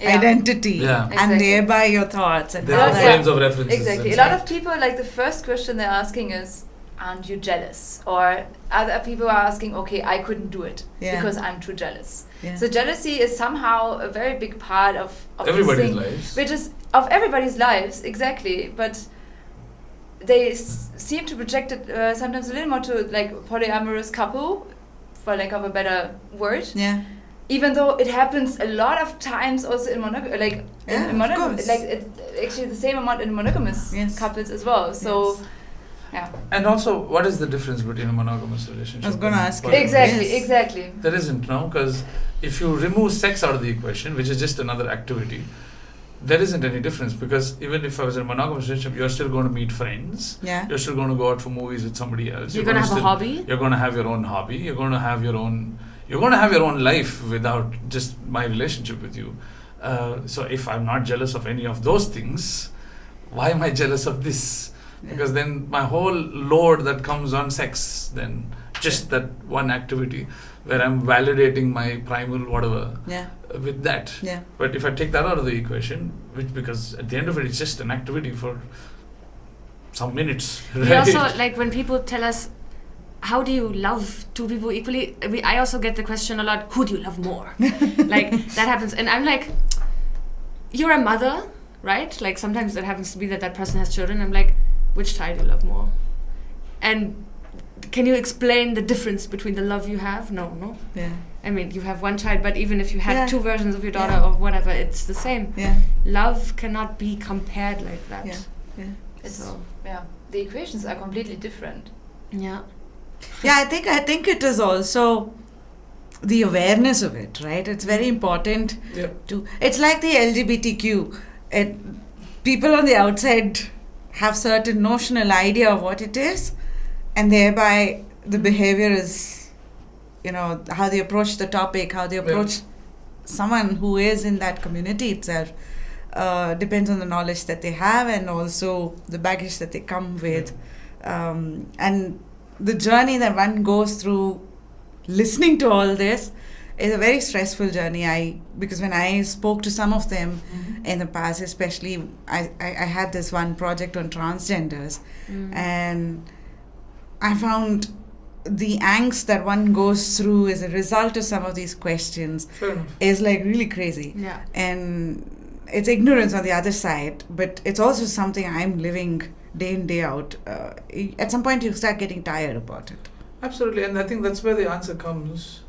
Identity and thereby your thoughts and there are frames of references. Exactly. A lot of people like the first question they're asking is, aren't you jealous? Or other people are asking, okay, I couldn't do it because I'm too jealous. So jealousy is somehow a very big part of everybody's lives. Which is of everybody's lives, exactly. But they seem to project it sometimes a little more to like polyamorous couple, for lack of a better word. Yeah. Even though it happens a lot of times also in monogamous, like in monogamous, like it's actually the same amount in monogamous couples as well. So. Yeah. And also, what is the difference between a monogamous relationship? I was going to ask you. Exactly. There isn't, no? Because if you remove sex out of the equation, which is just another activity, there isn't any difference. Because even if I was in a monogamous relationship, you're still going to meet friends. Yeah. You're still going to go out for movies with somebody else. You're going to have a hobby. You're going to have your own hobby. You're going to have your own. You're going to have your own life without just my relationship with you. So if I'm not jealous of any of those things, why am I jealous of this? Because then my whole load that comes on sex, then just that one activity where I'm validating my primal whatever with that. Yeah. But if I take that out of the equation, because at the end of it, it's just an activity for some minutes. Right? We also, like when people tell us, how do you love 2 people equally? I also get the question a lot, who do you love more? Like that happens. And I'm like, you're a mother, right? Like sometimes it happens to be that person has children. I'm like, which child do you love more? And can you explain the difference between the love you have? No. Yeah. I mean, you have one child, but even if you had 2 versions of your daughter or whatever, it's the same. Yeah. Love cannot be compared like that. Yeah. The equations are completely different. Yeah. Yeah, I think it is also the awareness of it, right? It's very important to. It's like the LGBTQ. People on the outside have certain notional idea of what it is, and thereby the behavior is, you know, how they approach the topic, how they approach someone who is in that community itself, depends on the knowledge that they have and also the baggage that they come with. And the journey that one goes through listening to all this is a very stressful journey. Because when I spoke to some of them in the past, especially I had this one project on transgenders, and I found the angst that one goes through as a result of some of these questions is like really crazy. Yeah. And it's ignorance on the other side, but it's also something I'm living day in, day out. At some point you start getting tired about it. Absolutely, and I think that's where the answer comes,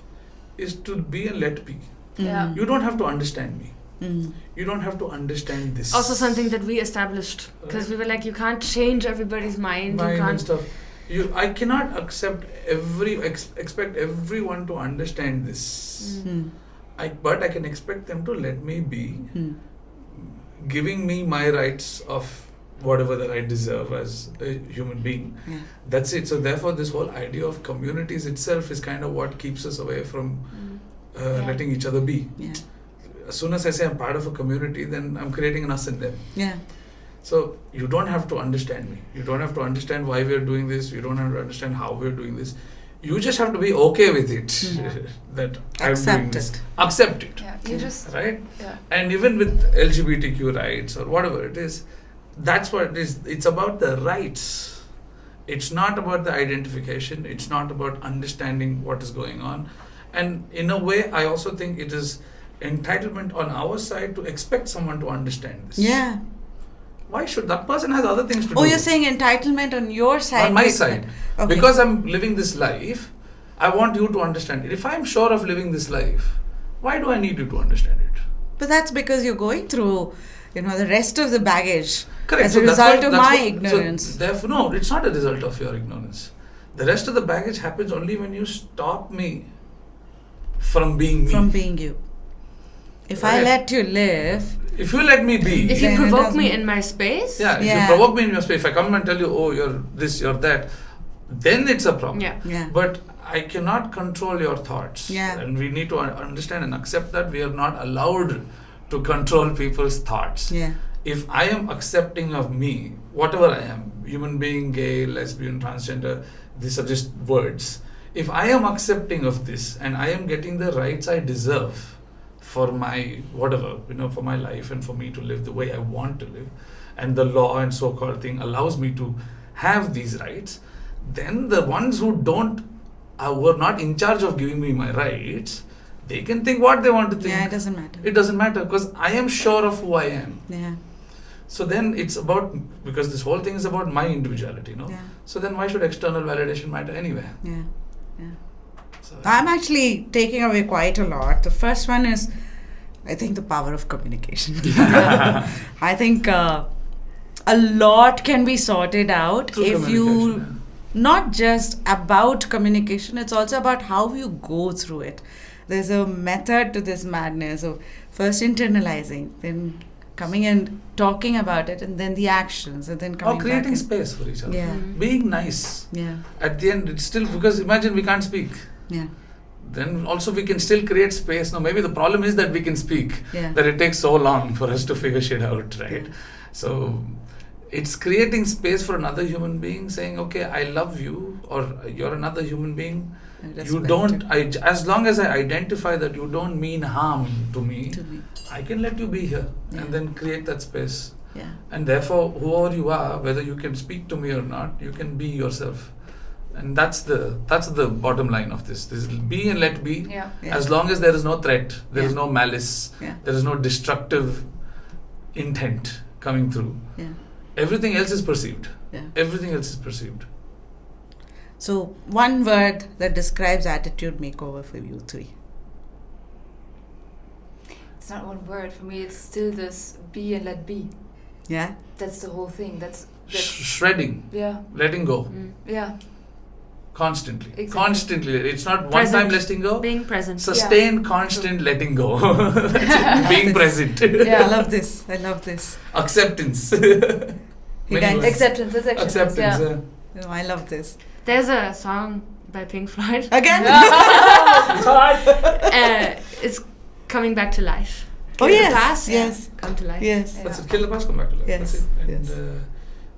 is to be and let be. Yeah. You don't have to understand me. You don't have to understand this. Also something that we established, because we were like, you can't change everybody's mind. You can't. And stuff. I cannot expect everyone to understand this. But I can expect them to let me be, giving me my rights of whatever that I deserve as a human being. That's it. So therefore, this whole idea of communities itself is kind of what keeps us away from letting each other be. As soon as I say I'm part of a community, then I'm creating an us and them. So you don't have to understand me. You don't have to understand why we're doing this. You don't have to understand how we're doing this. You just have to be okay with it. That I'm doing this. Accept it. You just right? And even with LGBTQ rights or whatever it is, that's what it is. It's about the rights. It's not about the identification. It's not about understanding what is going on. And in a way, I also think it is entitlement on our side to expect someone to understand this. Why should that person has other things to do? Oh, you're saying entitlement on your side? On my side. Okay. Because I'm living this life, I want you to understand it. If I'm sure of living this life, why do I need you to understand it? But that's because you're going through, the rest of the baggage. Correct. As a result of my ignorance. So therefore, no, it's not a result of your ignorance. The rest of the baggage happens only when you stop me from being me. From being you. If I let you live... If you let me be... If you provoke me in my space... If you provoke me in your space, if I come and tell you, oh, you're this, you're that, then it's a problem. But I cannot control your thoughts. And we need to understand and accept that we are not allowed to control people's thoughts. If I am accepting of me, whatever I am, human being, gay, lesbian, transgender, these are just words. If I am accepting of this and I am getting the rights I deserve for my whatever, for my life and for me to live the way I want to live, and the law and so-called thing allows me to have these rights, then the ones who were not in charge of giving me my rights, they can think what they want to think. It doesn't matter. It doesn't matter because I am sure of who I am. So then it's about, because this whole thing is about my individuality, So then why should external validation matter anyway? So I'm actually taking away quite a lot. The first one is, I think, the power of communication. I think a lot can be sorted out if you, not just about communication, it's also about how you go through it. There's a method to this madness of first internalizing, then coming and talking about it, and then the actions, and then coming creating back space for each other. Being nice. Yeah. At the end, it's still, because imagine we can't speak. Then also we can still create space. Now maybe the problem is that we can speak, that it takes so long for us to figure shit out, right? So it's creating space for another human being, saying, okay, I love you, or you're another human being. You don't, as long as I identify that you don't mean harm to me, I can let you be here and then create that space. And therefore, whoever you are, whether you can speak to me or not, you can be yourself. And that's the bottom line of this. This is be and let be. As long as there is no threat, there is no malice, there is no destructive intent coming through. Everything else is perceived. Everything else is perceived. So, one word that describes attitude makeover for you three. It's not one word. For me, it's still this be and let be. That's the whole thing. That's shredding. Letting go. Constantly. Constantly. It's not one time letting go. Being present. Sustained, constant letting go. Being present. I love this. Acceptance. Acceptance. I love this. There's a song by Pink Floyd. Again? It's coming back to life. Kill the past, come to life. That's it. Kill the past, come back to life. That's it. And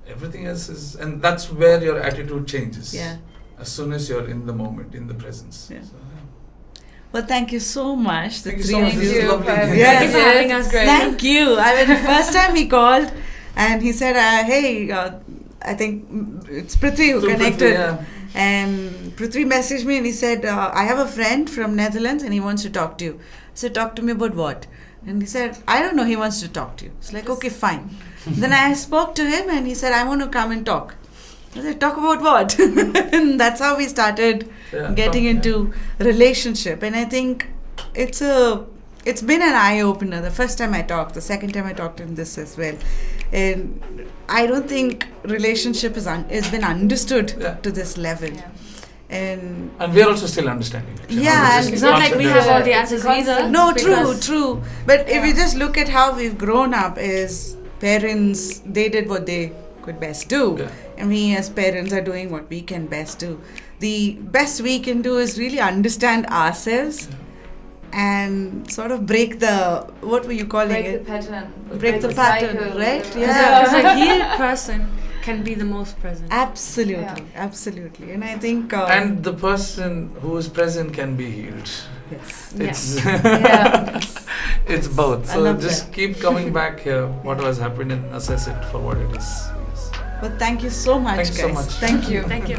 everything else is, and that's where your attitude changes. As soon as you're in the moment, in the presence. Well, thank you so much. Thank you so much. This is lovely. Thank you for having us. Great. Thank you. The first time he called and he said, hey, I think it's Prithvi who connected. And Prithvi messaged me and he said, I have a friend from Netherlands and he wants to talk to you. I said, talk to me about what? And he said, I don't know, he wants to talk to you. It's like, okay, fine. Then I spoke to him and he said, I want to come and talk. I said, talk about what? And that's how we started getting into relationship. And I think it's a it's been an eye-opener. The first time I talked, the second time I talked in this as well. And I don't think relationship has been understood to this level. Yeah. And we are also still understanding it. Yeah, it's not like we have all the answers either. No, true. But if you just look at how we've grown up as parents, they did what they could best do. Yeah. And we as parents are doing what we can best do. The best we can do is really understand ourselves and sort of break the, what were you calling it? Break the pattern, cycle, right? Because a healed person can be the most present. Absolutely. And I think... and the person who is present can be healed. Yes. It's it's both. I So love just that. keep coming back here, what has happened, and assess it for what it is. Yes. But thank you so much, Thanks guys. so much. Thank you. Thank you.